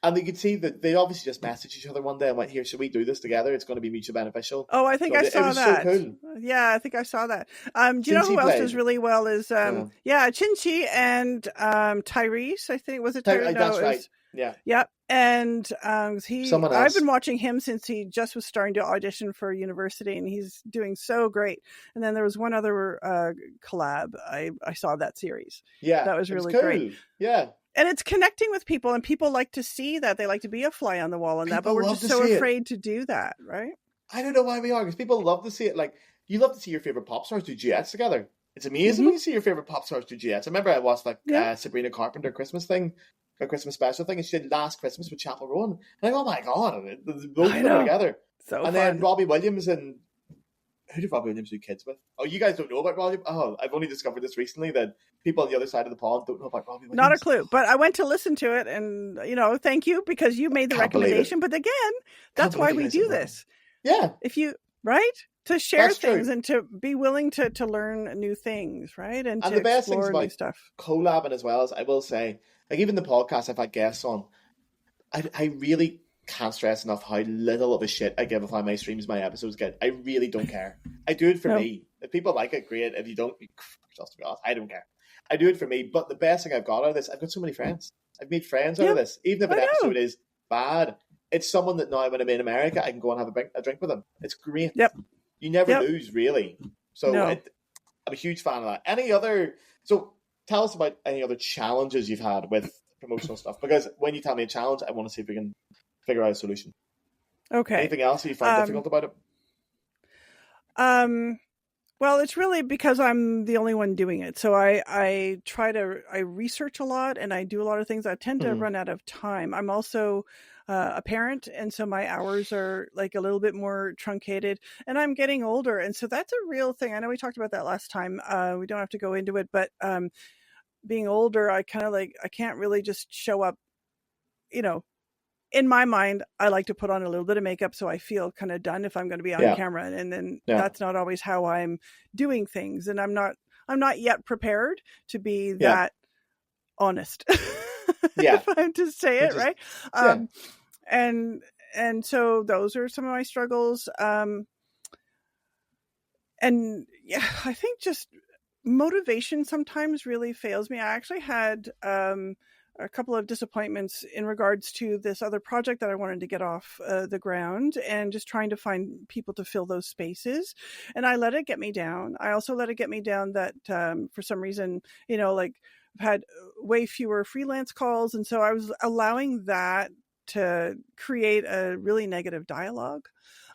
And you could see that they obviously just messaged each other one day and went, here, should we do this together? It's going to be mutually beneficial. Oh, I think I saw that. So cool. Yeah, I think I saw that. Do you know who else does really well is, Chinchi and Tyrese, I think. Was it Tyrese? That's right. Yeah. Yep. And Someone I've else. been watching him since he just was starting to audition for university, and he's doing so great. And then there was one other collab. I saw that series. Yeah. That was It was really great. cool. Yeah. And it's connecting with people, and people like to see that. They like to be a fly on the wall in that, but People we're love just to so see it. afraid to do that, right? I don't know why we are, because people love to see it. Like, you love to see your favorite pop stars do duets together. It's amazing when you see your favorite pop stars do duets. I remember I watched Sabrina Carpenter Christmas thing, a Christmas special thing, and she did Last Christmas with Chapel Roan. And I'm like, oh my god, both of them are together. So and fun. then Robbie Williams and who did Robbie Williams do kids with? Oh, you guys don't know about Robbie? Oh, I've only discovered this recently that people on the other side of the pond don't know about Robbie Williams. Not a clue, but I went to listen to it, and thank you, because you made the recommendation. But again, that's why we do this. Yeah. If you to share things and to be willing to learn new things, right? And to the best explore things about new stuff. Collabing as well, as I will say, like even the podcast I've had guests on, I really can't stress enough how little of a shit I give if how my streams, my episodes get. I really don't care. I do it for me. If people like it, great. If you don't, just be honest, I don't care. I do it for me. But the best thing I've got out of this, I've got so many friends. I've made friends out of this. Even if an episode is bad, it's someone that now when I'm in America, I can go and have a drink with them. It's great. Yep. You never lose, really. So I'm a huge fan of that. So tell us about any other challenges you've had with promotional stuff. Because when you tell me a challenge, I want to see if we can figure out a solution. Okay. Anything else you find difficult about it? Well, it's really because I'm the only one doing it. So I research a lot, and I do a lot of things. I tend to run out of time. I'm also a parent, and so my hours are like a little bit more truncated, and I'm getting older. And so that's a real thing. I know we talked about that last time. We don't have to go into it, but being older, I kind of I can't really just show up, in my mind, I like to put on a little bit of makeup so I feel kind of done if I'm going to be on camera. And then that's not always how I'm doing things. And I'm not yet prepared to be that honest. If I'm to say it, right? And so those are some of my struggles. And I think just motivation sometimes really fails me. I actually had a couple of disappointments in regards to this other project that I wanted to get off the ground, and just trying to find people to fill those spaces. And I let it get me down. I also let it get me down that for some reason, I've had way fewer freelance calls. And so I was allowing that to create a really negative dialogue.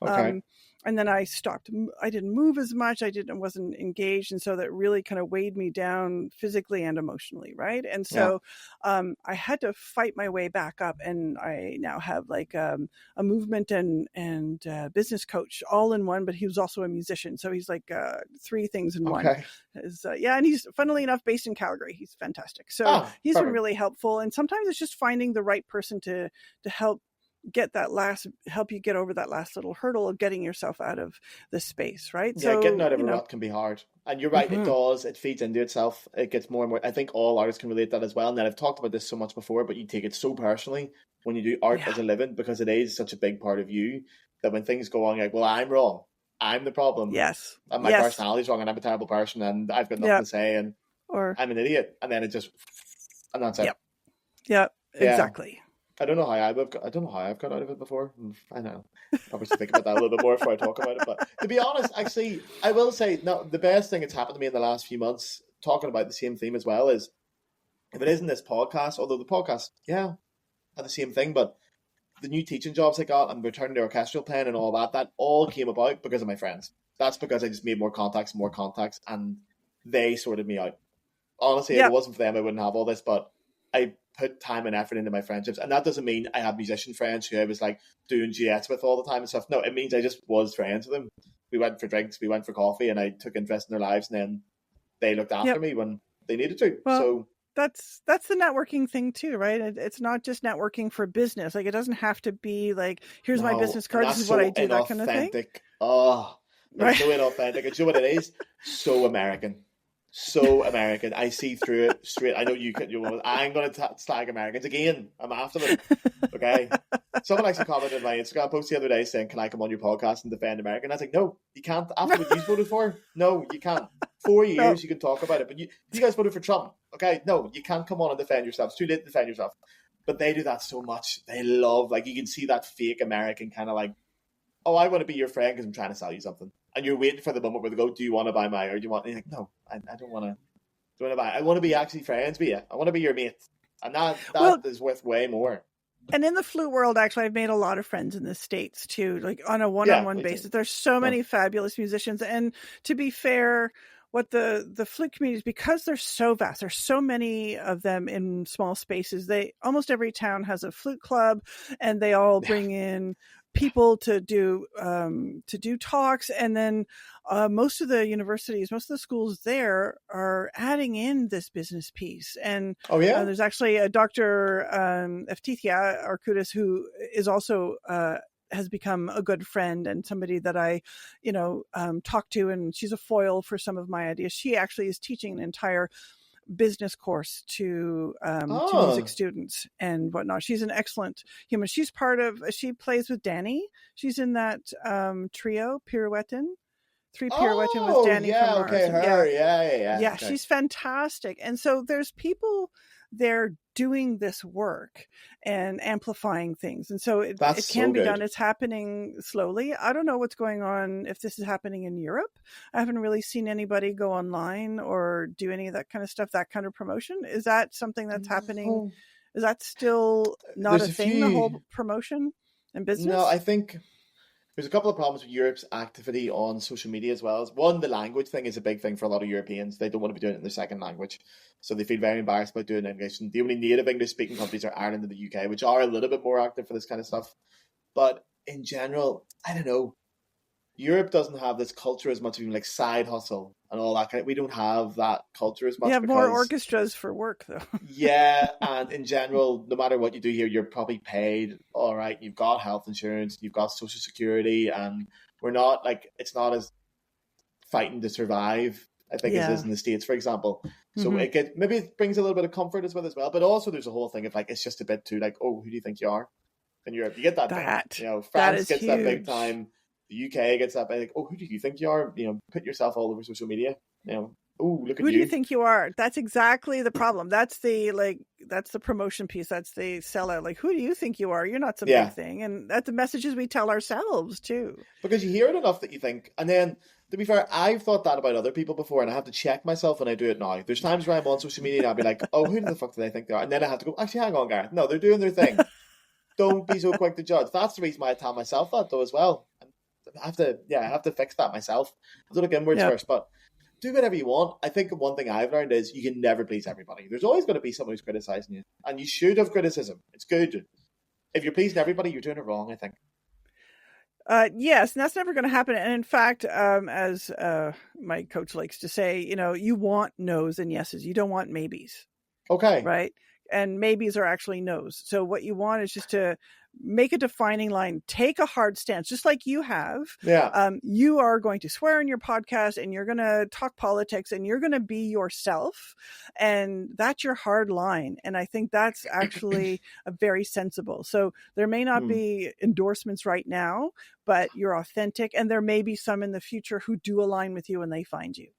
Okay. And then I stopped. I didn't move as much. Wasn't engaged. And so that really kind of weighed me down physically and emotionally. Right. And so I had to fight my way back up. And I now have a movement and business coach all in one, but he was also a musician. So he's three things in one. And he's, funnily enough, based in Calgary. He's fantastic. So he's been really helpful. And sometimes it's just finding the right person to help you get over that last little hurdle of getting yourself out of the space, right? So getting out of a rut can be hard. And you're right, it does. It feeds into itself. It gets more and more. I think all artists can relate that as well. And then I've talked about this so much before, but you take it so personally when you do art as a living, because it is such a big part of you that when things go on, you're like, well, I'm wrong. I'm the problem. Yes. And my personality's wrong, and I'm a terrible person, and I've got nothing to say, and I'm an idiot. And then it just, and that's it. Yep. Exactly. I don't know how I've got out of it before. I know. Probably should think about that a little bit more before I talk about it. But to be honest, actually, I will say, no, the best thing that's happened to me in the last few months, talking about the same theme as well, is if it isn't this podcast, although the podcast, are the same thing, but the new teaching jobs I got and returning to orchestral playing and all that all came about because of my friends. That's because I just made more contacts, and they sorted me out. Honestly, if it wasn't for them, I wouldn't have all this, but I put time and effort into my friendships. And that doesn't mean I have musician friends who I was doing duets with all the time and stuff. No, it means I just was friends with them. We went for drinks, we went for coffee, and I took interest in their lives, and then they looked after me when they needed to. Well, so that's the networking thing too, right? It's not just networking for business. It doesn't have to be here's my business card, this is what I do, that kind of thing. Oh, so inauthentic. And you know what it is? So American. So American. I see through it straight. I know I'm going to slag Americans again. I'm after them. Okay. Someone actually commented on my Instagram post the other day saying, "Can I come on your podcast and defend America?" And I was like, "No, you can't. After what you voted for, no, you can't. 4 years you can talk about it, but you guys voted for Trump. Okay, no, you can't come on and defend yourself. It's too late to defend yourself." But they do that so much. They love, like, you can see that fake American kind of like, oh, I want to be your friend because I'm trying to sell you something. And you're waiting for the moment where they go, do you want to buy my, or do you want, and you're like, no, I don't want to. I want to be actually friends with you. I want to be your mate. And that is worth way more. And in the flute world, actually, I've made a lot of friends in the States too, like on a one-on-one basis. There's so many fabulous musicians. And to be fair, what the flute community is, because they're so vast, there's so many of them in small spaces. Almost every town has a flute club, and they all bring in people to do talks. And then most of the universities, most of the schools there are adding in this business piece. And there's actually a Dr. Eftithia Arcudis, who is also has become a good friend and somebody that I talk to, and she's a foil for some of my ideas. She actually is teaching an entire business course to music students and whatnot. She's an excellent human. She plays with Danny. She's in that trio, Pirouetting. Pirouetting with Danny from Marsh. Yeah, okay. She's fantastic. And so there's people there doing this work and amplifying things. And so it can be done. It's happening slowly. I don't know what's going on, if this is happening in Europe. I haven't really seen anybody go online or do any of that kind of stuff, that kind of promotion. Is that something that's happening? Is that still not a thing, the whole promotion and business? No, I think there's a couple of problems with Europe's activity on social media as well. One, the language thing is a big thing for a lot of Europeans. They don't want to be doing it in their second language. So they feel very embarrassed about doing English. And the only native English-speaking countries are Ireland and the UK, which are a little bit more active for this kind of stuff. But in general, I don't know. Europe doesn't have this culture as much, even like side hustle and all that kind of. We don't have that culture as much. We have more orchestras for work, though. Yeah, and in general, no matter what you do here, you're probably paid all right. You've got health insurance, you've got social security, and we're not like, it's not as fighting to survive, I think, as it is in the States, for example. So maybe it brings a little bit of comfort as well. But also there's a whole thing of like, it's just a bit too like, oh, who do you think you are? In Europe, you get that thing. France gets huge. That big time. The UK gets that by like, oh, who do you think you are? Put yourself all over social media. Oh, look at you. Who do you think you are? That's exactly the problem. That's the promotion piece. That's the sellout. Like, who do you think you are? You're not some big thing. And that's the messages we tell ourselves too. Because you hear it enough that you think, and then to be fair, I've thought that about other people before, and I have to check myself when I do it now. There's times where I'm on social media and I'll be like, oh, who the fuck do they think they are? And then I have to go, actually, hang on, Gareth. No, they're doing their thing. Don't be so quick to judge. That's the reason why I tell myself that though as well. I have to fix that myself. I have to look inwards first, but do whatever you want. I think one thing I've learned is you can never please everybody. There's always going to be someone who's criticizing you, and you should have criticism. It's good. If you're pleasing everybody, you're doing it wrong, I think. Yes, and that's never going to happen. And in fact, as my coach likes to say, you want no's and yeses. You don't want maybes. Okay. Right? And maybes are actually no's. So what you want is just to make a defining line, take a hard stance, just like you have. Yeah. You are going to swear in your podcast, and you're going to talk politics, and you're going to be yourself. And that's your hard line. And I think that's actually a very sensible. So there may not be endorsements right now, but you're authentic. And there may be some in the future who do align with you and they find you.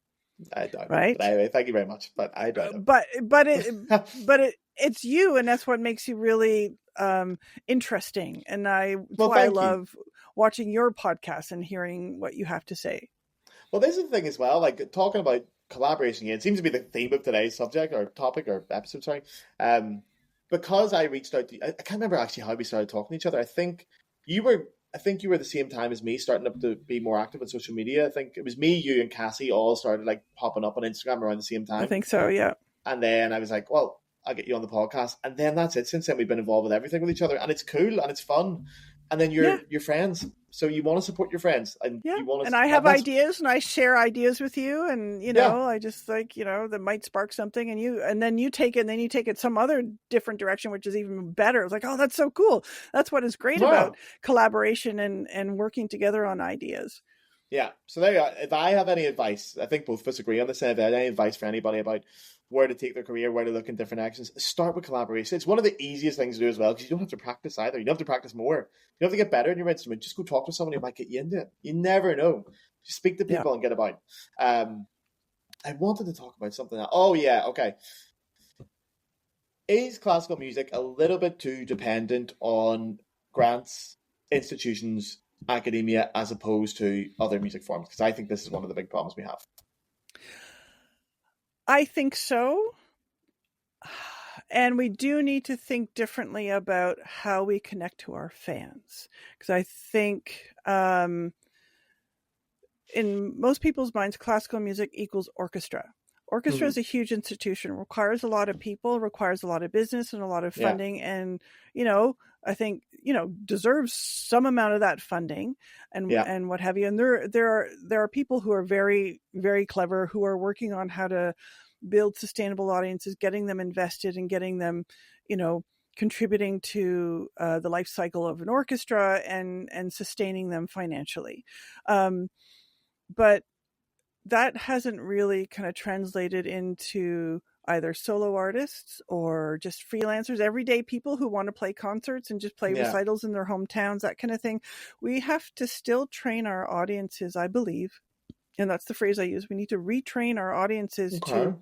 I don't know. Right? But anyway, thank you very much. But I don't know. But it's you, and that's what makes you really interesting. And that's why I love watching your podcast and hearing what you have to say. Well, this is the thing as well, like talking about collaboration here, it seems to be the theme of today's subject or topic or episode, sorry. Because I reached out to you, I can't remember actually how we started talking to each other. I think you were the same time as me starting up to be more active on social media. I think it was me, you, and Cassie all started like popping up on Instagram around the same time. I think so, yeah. And then I was like, well, I'll get you on the podcast. And then that's it. Since then, we've been involved with everything with each other. And it's cool and it's fun. And then you're friends. So you want to support your friends. And you want to, and I have ideas, and I share ideas with you. And, I just like, that might spark something. And then you take it, and then you take it some other different direction, which is even better. It's like, oh, that's so cool. That's what is great about collaboration and working together on ideas. Yeah. So there you are. If I have any advice, I think both of us agree on this. If I have any advice for anybody about where to take their career, where to look in different actions, start with collaboration. It's one of the easiest things to do as well, because you don't have to practice either. You don't have to practice more. You don't have to get better in your instrument. Just go talk to someone who might get you into it. You never know. Just speak to people and get about. I wanted to talk about something else. Oh, yeah. Okay. is classical music a little bit too dependent on grants, institutions, academia, as opposed to other music forms? Because I think this is one of the big problems we have. I think so. And we do need to think differently about how we connect to our fans. Because I think in most people's minds, classical music equals orchestra. Orchestra is a huge institution, requires a lot of people, requires a lot of business and a lot of funding. And, I think, deserves some amount of that funding and what have you. And there are people who are very, very clever who are working on how to build sustainable audiences, getting them invested and getting them, contributing to the life cycle of an orchestra and sustaining them financially. But that hasn't really kind of translated into either solo artists or just freelancers, everyday people who want to play concerts and just play recitals in their hometowns, that kind of thing. We have to still train our audiences, I believe. And that's the phrase I use. We need to retrain our audiences to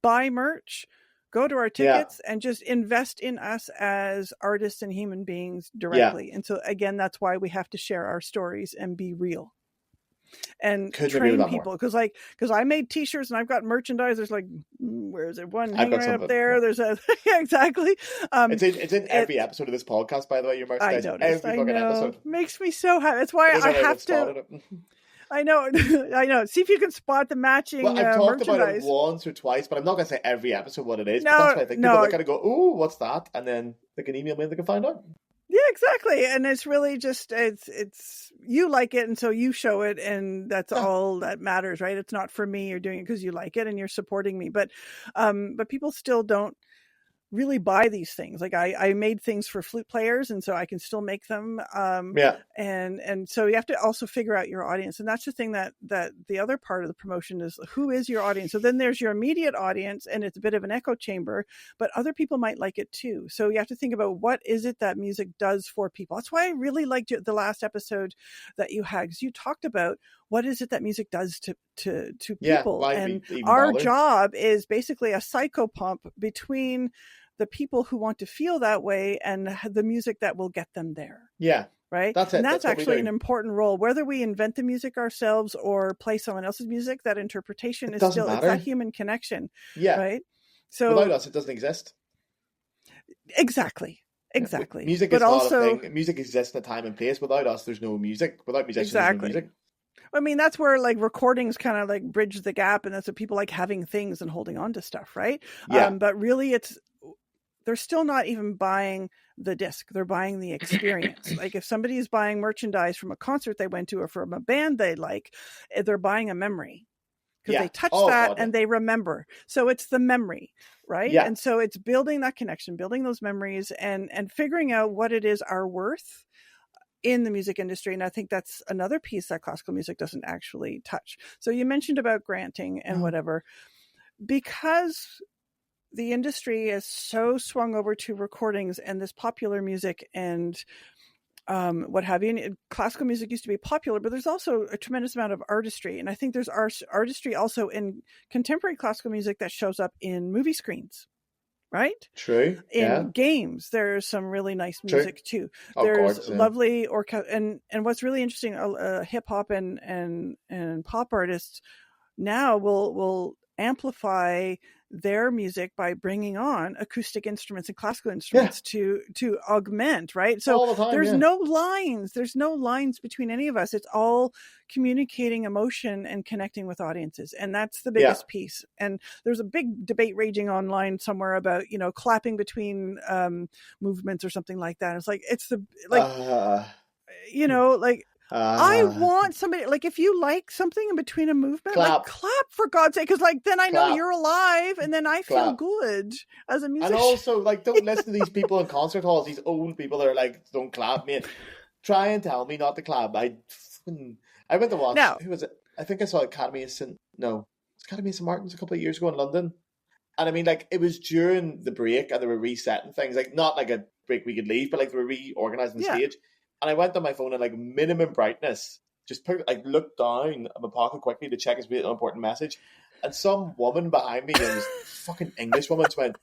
buy merch, go to our tickets, and just invest in us as artists and human beings directly. And so, again, that's why we have to share our stories and be real. And train people, because I made t-shirts and I've got merchandise. There's where is it? One hanging right up there. There's a exactly. It's in every episode of this podcast, by the way. Your merchandise. I noticed. Every fucking episode makes me so happy. That's why I have to. I know. See if you can spot the matching. Well, I've talked merchandise about it once or twice, but I'm not going to say every episode what it is. No, but that's why I think people look at it and go, "Ooh, what's that?" And then they can email me and they can find out. Yeah, exactly. And it's really just it's you like it, and so you show it, and that's all that matters, right? It's not for me. You're doing it because you like it and you're supporting me. But people still don't really buy these things. I made things for flute players, and so I can still make them. And so you have to also figure out your audience, and that's the thing that the other part of the promotion is, who is your audience? So then there's your immediate audience, and it's a bit of an echo chamber, but other people might like it too. So you have to think about, what is it that music does for people? That's why I really liked the last episode that you had, because you talked about what is it that music does to people. And our job is basically a psychopump between the people who want to feel that way and the music that will get them there. Yeah. Right. That's it. And that's actually an important role. Whether we invent the music ourselves or play someone else's music, that interpretation is still, it's that human connection. Yeah. Right. So without us, it doesn't exist. Exactly. Music is not a thing. Music exists in a time and place. Without us, there's no music. Without musicians, there's no music. I mean, that's where recordings kind of bridge the gap, and that's what people like, having things and holding on to stuff, right? Yeah. But really, they're still not even buying the disc. They're buying the experience. If somebody is buying merchandise from a concert they went to or from a band they like, they're buying a memory, because they touch that and they remember. So it's the memory, right? Yeah. And so it's building that connection, building those memories, and figuring out what it is our worth in the music industry. And I think that's another piece that classical music doesn't actually touch. So you mentioned about granting and whatever, because the industry is so swung over to recordings and this popular music and what have you. And classical music used to be popular, but there's also a tremendous amount of artistry. And I think there's artistry also in contemporary classical music that shows up in movie screens. Right? True. In games, there's some really nice music too. There's lovely and what's really interesting, hip hop and pop artists now will amplify their music by bringing on acoustic instruments and classical instruments to augment, right? So there's no lines between any of us. It's all communicating emotion and connecting with audiences, and that's the biggest piece. And there's a big debate raging online somewhere about clapping between movements or something like that. It's I want somebody, if you like something in between a movement, clap for God's sake, because then I know you're alive, and then I feel good as a musician. And also, don't listen to these people in concert halls, these old people that are don't clap, man. Try and tell me not to clap. I went to watch, who was it? I think I saw Academy of St. Martin's a couple of years ago in London. And I mean, it was during the break, and they were resetting things, not a break we could leave, but they were reorganizing the stage. And I went on my phone at minimum brightness, just looked down at my pocket quickly to check it's an important message. And some woman behind me, this fucking English woman, just went,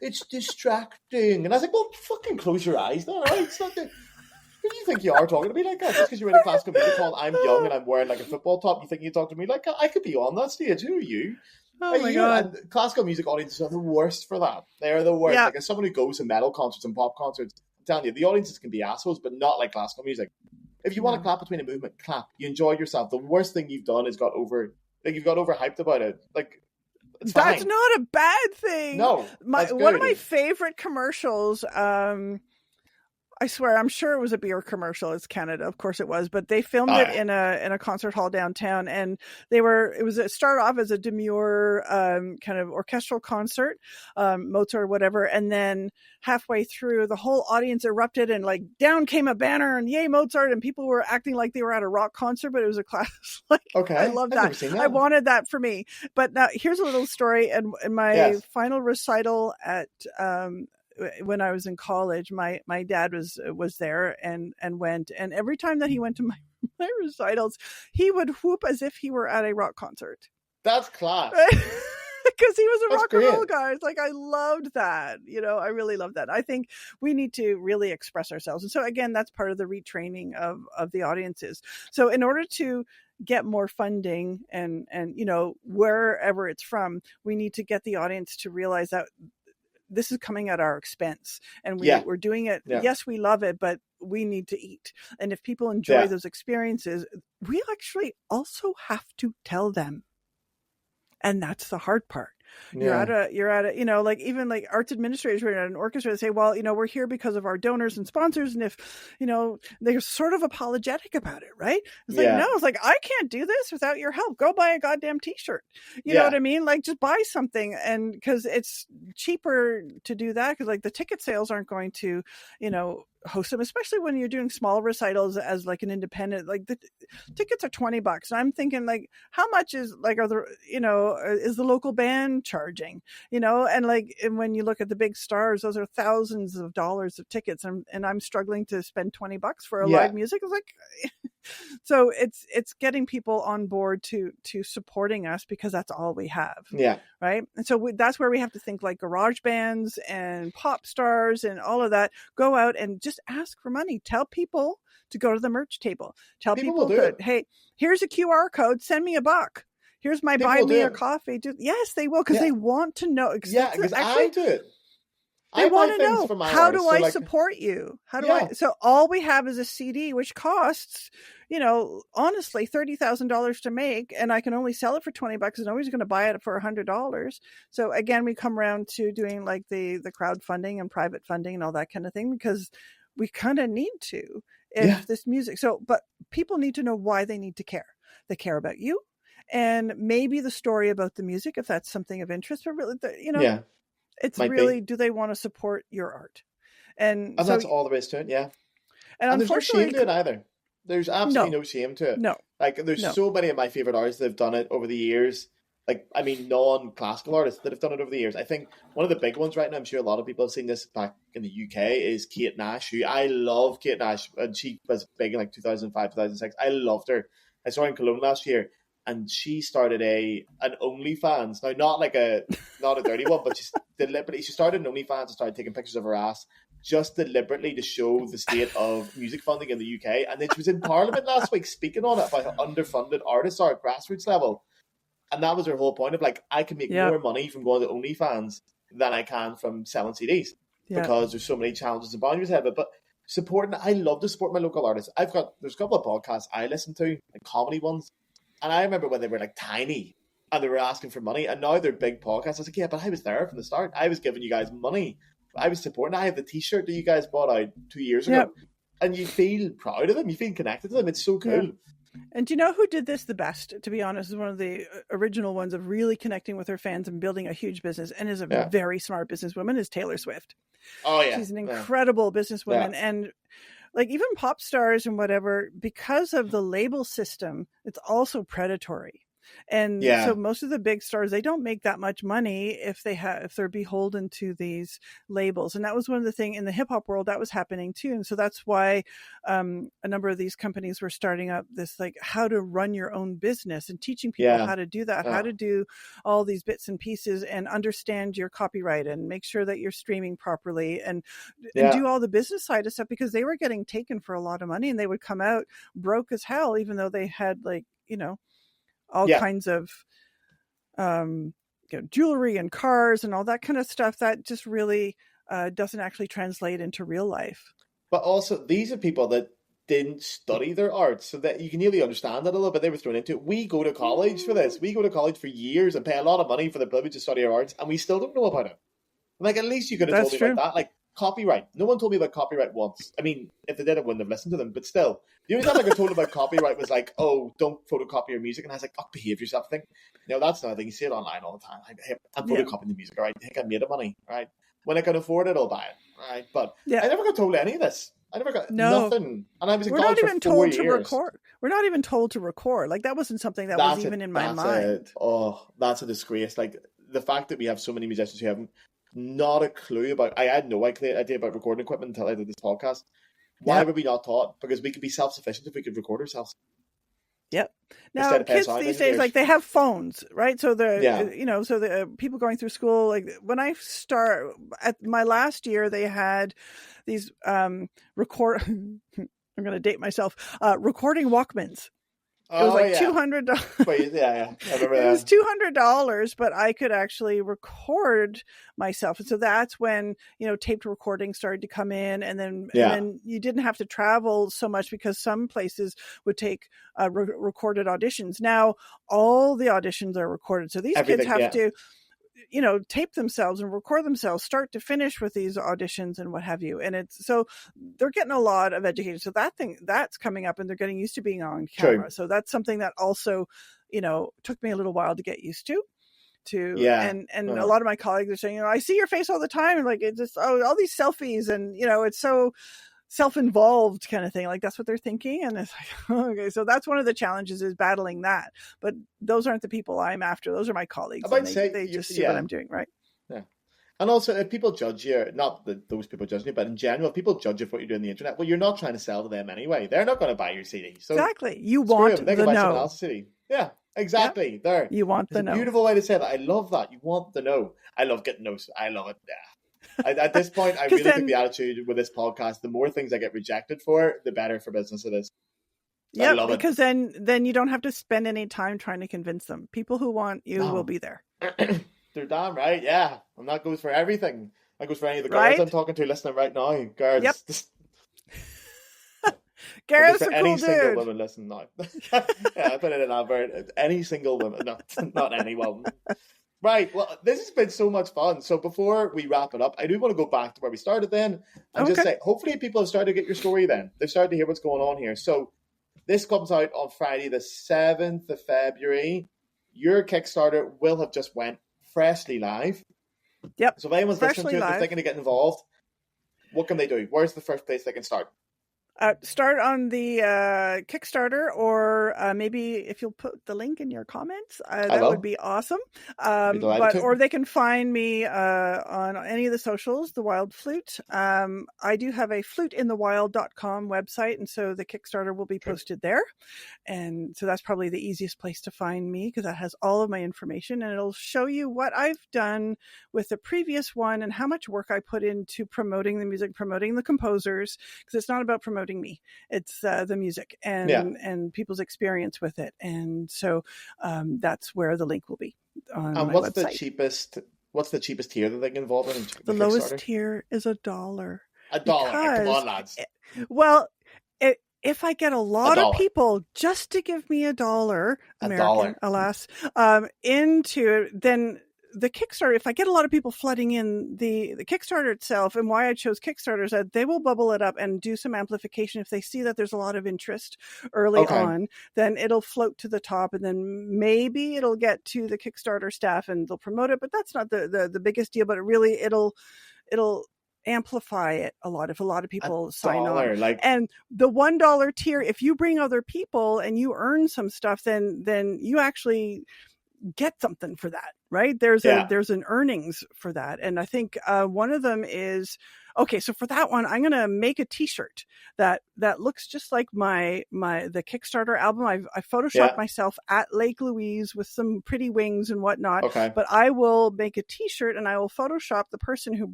It's distracting. And I was like, well, fucking close your eyes then, all right? It's not the... Who do you think you are talking to me like that? Just because you're in a classical music hall and I'm young and I'm wearing like a football top, you think you talk to me like that? I could be on that stage. Who are you? Oh my God. And classical music audiences are the worst for that. They are the worst. Yeah. Like, as someone who goes to metal concerts and pop concerts, I'm telling you, the audiences can be assholes, but not like classical music. If you want to clap between a movement, clap. You enjoyed yourself. The worst thing you've done is you've got overhyped about it. Like, it's That's fine. not a bad thing. No, one of my favorite commercials, I swear, I'm sure it was a beer commercial. It's Canada, of course it was, but they filmed it in a concert hall downtown, and it started off as a demure kind of orchestral concert, Mozart or whatever, and then halfway through, the whole audience erupted, and like down came a banner, and yay Mozart, and people were acting like they were at a rock concert, but it was a class. Like, okay, I love that. I wanted that for me. But now here's a little story. And in my final recital at when I was in college, my dad was there and went, and every time that he went to my recitals, he would whoop as if he were at a rock concert. That's class. Because he was a rock and roll guy. It's like, I loved that. I really love that. I think we need to really express ourselves. And so again, that's part of the retraining of the audiences. So in order to get more funding and wherever it's from, we need to get the audience to realize that this is coming at our expense, and we're doing it. Yeah. Yes, we love it, but we need to eat. And if people enjoy those experiences, we actually also have to tell them. And that's the hard part. You're at a, like even like arts administrators who are at an orchestra, they say, well, we're here because of our donors and sponsors. And if, they're sort of apologetic about it, right? It's like, no, it's like, I can't do this without your help. Go buy a goddamn t-shirt. You know what I mean? Like, just buy something. And because it's cheaper to do that, because like the ticket sales aren't going to, host them, especially when you're doing small recitals as like an independent. Like the tickets are $20, and I'm thinking like, how much is like is the local band charging? And when you look at the big stars, those are thousands of dollars of tickets, and I'm struggling to spend $20 for a live music. It's like, so it's getting people on board to supporting us, because that's all we have. Right. And so that's where we have to think like garage bands and pop stars and all of that. Go out and just ask for money. Tell people to go to the merch table. Tell people that, hey, here's a QR code. Send me $1. Here's my buy me a coffee. Yes, they will, because they want to know. Because I do it. They want to know, how do I support you? How do I? So all we have is a CD, which costs, honestly, $30,000 to make, and I can only sell it for $20, and nobody's going to buy it for $100. So again, we come around to doing like the crowdfunding and private funding and all that kind of thing, because we kind of need to, if this music. So, but people need to know why they need to care. They care about you, and maybe the story about the music, if that's something of interest. But really, it's really, do they want to support your art? And so, that's all there is to it, And there's no shame to it either. There's absolutely no shame to it. No. Like, there's so many of my favorite artists that have done it over the years. Like, I mean, non-classical artists that have done it over the years. I think one of the big ones right now, I'm sure a lot of people have seen this back in the UK, is Kate Nash, who I love. Kate Nash, and she was big in like 2005, 2006. I loved her. I saw her in Cologne last year. And she started an OnlyFans. Now, not a dirty one, but she started an OnlyFans and started taking pictures of her ass, just deliberately to show the state of music funding in the UK. And then she was in Parliament last week speaking on it, about how underfunded artists are at grassroots level. And that was her whole point of like, I can make more money from going to OnlyFans than I can from selling CDs, because there's so many challenges and boundaries ahead of it. But I love to support my local artists. There's a couple of podcasts I listen to, like comedy ones. And I remember when they were like tiny and they were asking for money, and now they're big podcasts. I was like, yeah, but I was there from the start. I was giving you guys money. I was supporting. I have the t-shirt that you guys bought out 2 years ago. And you feel proud of them. You feel connected to them. It's so cool. And do you know who did this the best, to be honest? Is one of the original ones of really connecting with her fans and building a huge business, and is a very smart businesswoman, is Taylor Swift. Oh, yeah. She's an incredible businesswoman. And like even pop stars and whatever, because of the label system, it's also predatory. And Yeah. so most of the big stars, they don't make that much money if they're beholden to these labels. And that was one of the things in the hip hop world that was happening too. And so that's why a number of these companies were starting up this, like, how to run your own business and teaching people how to do that, how to do all these bits and pieces and understand your copyright and make sure that you're streaming properly and do all the business side of stuff, because they were getting taken for a lot of money and they would come out broke as hell, even though they had, like, all kinds of jewelry and cars and all that kind of stuff that just really doesn't actually translate into real life. But also, these are people that didn't study their art, so that you can nearly understand that a little bit. They were thrown into it. We go to college for this. We go to college for years and pay a lot of money for the privilege to study our arts, and we still don't know about it. Like, at least you could have told me about that. Like, copyright. No one told me about copyright once. I mean, if they did, I wouldn't have listened to them. But still, the only time I got told about copyright was like, oh, don't photocopy your music. And I was like, oh, behave yourself thing. That's another thing. You see it online all the time. Like, hey, I'm photocopying the music, all right? I think I made the money, right? When I can afford it, I'll buy it, right? But I never got told any of this. I never got nothing. And I was in college for 4 years. We're not even told to record. Like, that wasn't something that was even in my mind. That's a disgrace. Like, the fact that we have so many musicians who haven't not a clue about. I had no idea about recording equipment until I did this podcast. Why were we not taught? Because we could be self-sufficient if we could record ourselves. Yep. Now kids these days, like, they have phones, right? So the people going through school, like, when I start at my last year, they had these record. I'm going to date myself. Recording Walkmans. It was like $200. Wait, I remember that. It was $200, but I could actually record myself, and so that's when taped recording started to come in, and then you didn't have to travel so much because some places would take recorded auditions. Now all the auditions are recorded, so these kids have to tape themselves and record themselves start to finish with these auditions and what have you. And it's, so they're getting a lot of education. So that's coming up, and they're getting used to being on camera. True. So that's something that also, took me a little while to get used to. And a lot of my colleagues are saying, I see your face all the time. And like, it's just, all these selfies, and, it's so self-involved kind of thing. Like, that's what they're thinking. And it's like, okay, so that's one of the challenges, is battling that. But those aren't the people I'm after. Those are my colleagues. They just see what I'm doing, right? Yeah. And also, if people judge you, not that those people judge you, but in general, if people judge you for what you do on the internet, well, you're not trying to sell to them anyway. They're not going to buy your CD. So exactly. You want them. They can buy someone else's CD. Yeah, exactly. Yep. There. You want the know. It's a beautiful way to say that. I love that. You want the know. I love getting no's. I love it. Yeah. At this point, I really think the attitude with this podcast, the more things I get rejected for, the better for business it is. Yeah, because then you don't have to spend any time trying to convince them. People who want you will be there. They're damn right, yeah. And that goes for everything. That goes for any of the girls I'm talking to listening right now. Girls. Yep. Garrett's a cool any dude. Single woman listen now. I put it in advert. Any single woman. No, not any woman. Right, well, this has been so much fun. So before we wrap it up, I do want to go back to where we started then and just say, hopefully people have started to get your story then. They've started to hear what's going on here. So this comes out on Friday, the 7th of February. Your Kickstarter will have just went freshly live. Yep. So if anyone's listening to it, they're thinking of getting involved, what can they do? Where's the first place they can start? Start on the Kickstarter, or maybe if you'll put the link in your comments, that would be awesome. Or they can find me on any of the socials, The Wild Flute. I do have a fluteinthewild.com website, and so the Kickstarter will be posted there. And so that's probably the easiest place to find me, because that has all of my information, and it'll show you what I've done with the previous one and how much work I put into promoting the music, promoting the composers, because it's not about promoting me, it's the music and people's experience with it. And so that's where the link will be on my website. What's the cheapest tier that they can involve in? The lowest tier is $1. $1. Come on, lads. Well, if I get a lot of people just to give me $1, American, alas, into it, then the Kickstarter, if I get a lot of people flooding in the Kickstarter itself, and why I chose Kickstarter is that they will bubble it up and do some amplification. If they see that there's a lot of interest early on, then it'll float to the top, and then maybe it'll get to the Kickstarter staff and they'll promote it. But that's not the biggest deal. But it'll amplify it a lot if a lot of people sign $1, on. like, And the $1 tier, if you bring other people and you earn some stuff, then you actually get something for that, right? There's an earnings for that. And I think one of them is, okay, so for that one, I'm going to make a t-shirt that looks just like the Kickstarter album. I photoshopped myself at Lake Louise with some pretty wings and whatnot. Okay. But I will make a t-shirt and I will Photoshop every person who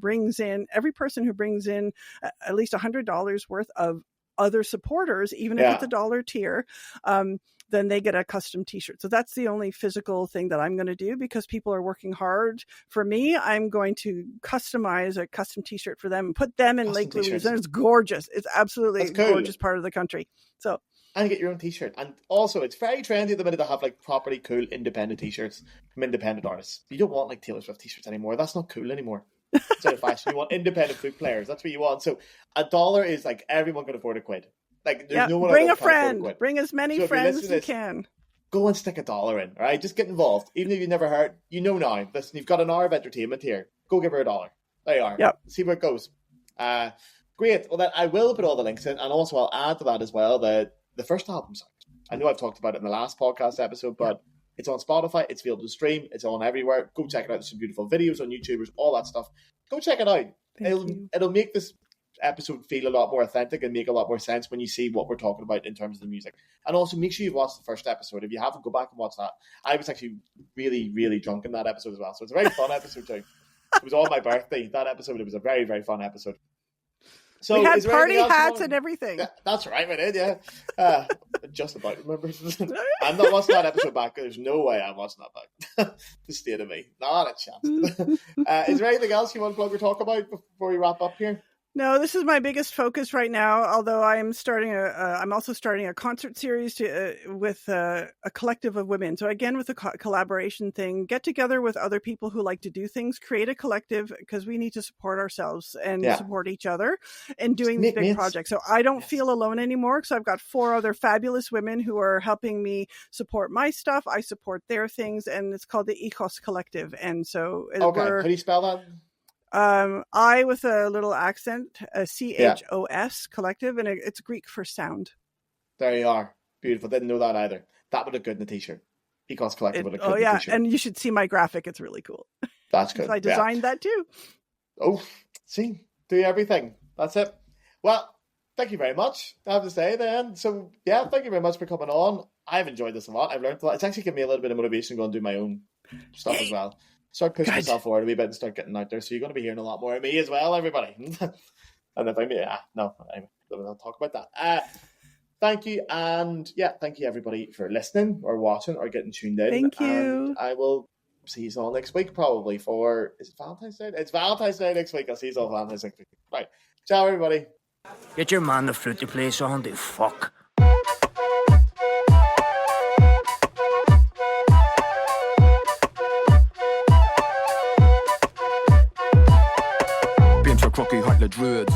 brings in at least $100 worth of other supporters, even if it's a $1 tier, then they get a custom t-shirt. So that's the only physical thing that I'm going to do, because people are working hard for me. I'm going to customize a custom t-shirt for them and put them in Lake Louise. And it's gorgeous. It's absolutely a gorgeous part of the country. So, and get your own t-shirt. And also, it's very trendy at the minute to have like properly cool independent t-shirts from independent artists. You don't want like Taylor Swift t-shirts anymore. That's not cool anymore. It's out of fashion. You want independent flute players. That's what you want. So $1 is like everyone can afford a quid. Like there's no one. Bring a friend. Bring as many friends as you can. Go and stick $1 in. All right, just get involved. Even if you've never heard, you know now. Listen, you've got an hour of entertainment here. Go give her $1. There you are. Yep. See where it goes. Great. Well, then I will put all the links in, and also I'll add to that as well the first album sound. I know I've talked about it in the last podcast episode, but it's on Spotify. It's available to stream. It's on everywhere. Go check it out. There's some beautiful videos on YouTubers, all that stuff. Go check it out. It'll make this episode feel a lot more authentic and make a lot more sense when you see what we're talking about in terms of the music. And also make sure you've watched the first episode. If you haven't, go back and watch that. I was actually really, really drunk in that episode as well. So it's a very fun episode too. It was on my birthday, that episode. It was a very, very fun episode. So we had party hats and everything. Yeah, that's right, we did, yeah. Just about remember. I'm not watching that episode back. There's no way I'm watching that back. The state of me. Not a chance. Is there anything else you want to plug or talk about before we wrap up here? No, this is my biggest focus right now. Although I'm also starting a concert series with a collective of women. So again, with a collaboration thing, get together with other people who like to do things, create a collective, because we need to support ourselves and support each other in doing these big projects. So I don't feel alone anymore. So I've got 4 other fabulous women who are helping me support my stuff. I support their things, and it's called the Echos Collective. And so how do you spell that? I with a little accent, CHOS collective, and it's Greek for sound. There you are. Beautiful. Didn't know that either. That would look good in a t-shirt. Ecos Collective would look good in a t-shirt. And you should see my graphic. It's really cool. That's good. I designed that too. Oh, see, do everything. That's it. Well, thank you very much, I have to say then. So, yeah, thank you very much for coming on. I've enjoyed this a lot. I've learned a lot. It's actually given me a little bit of motivation to go and do my own stuff as well. Start pushing myself forward a wee bit and start getting out there. So you're going to be hearing a lot more of me as well, everybody. And if I'll talk about that. Thank you. And thank you everybody for listening or watching or getting tuned in. Thank you. And I will see you all next week probably for, is it Valentine's Day? It's Valentine's Day next week. I'll see you all Valentine's next week. Right. Ciao, everybody. Get your man the flute to play a song, the fuck. Crocky Hunter Druids.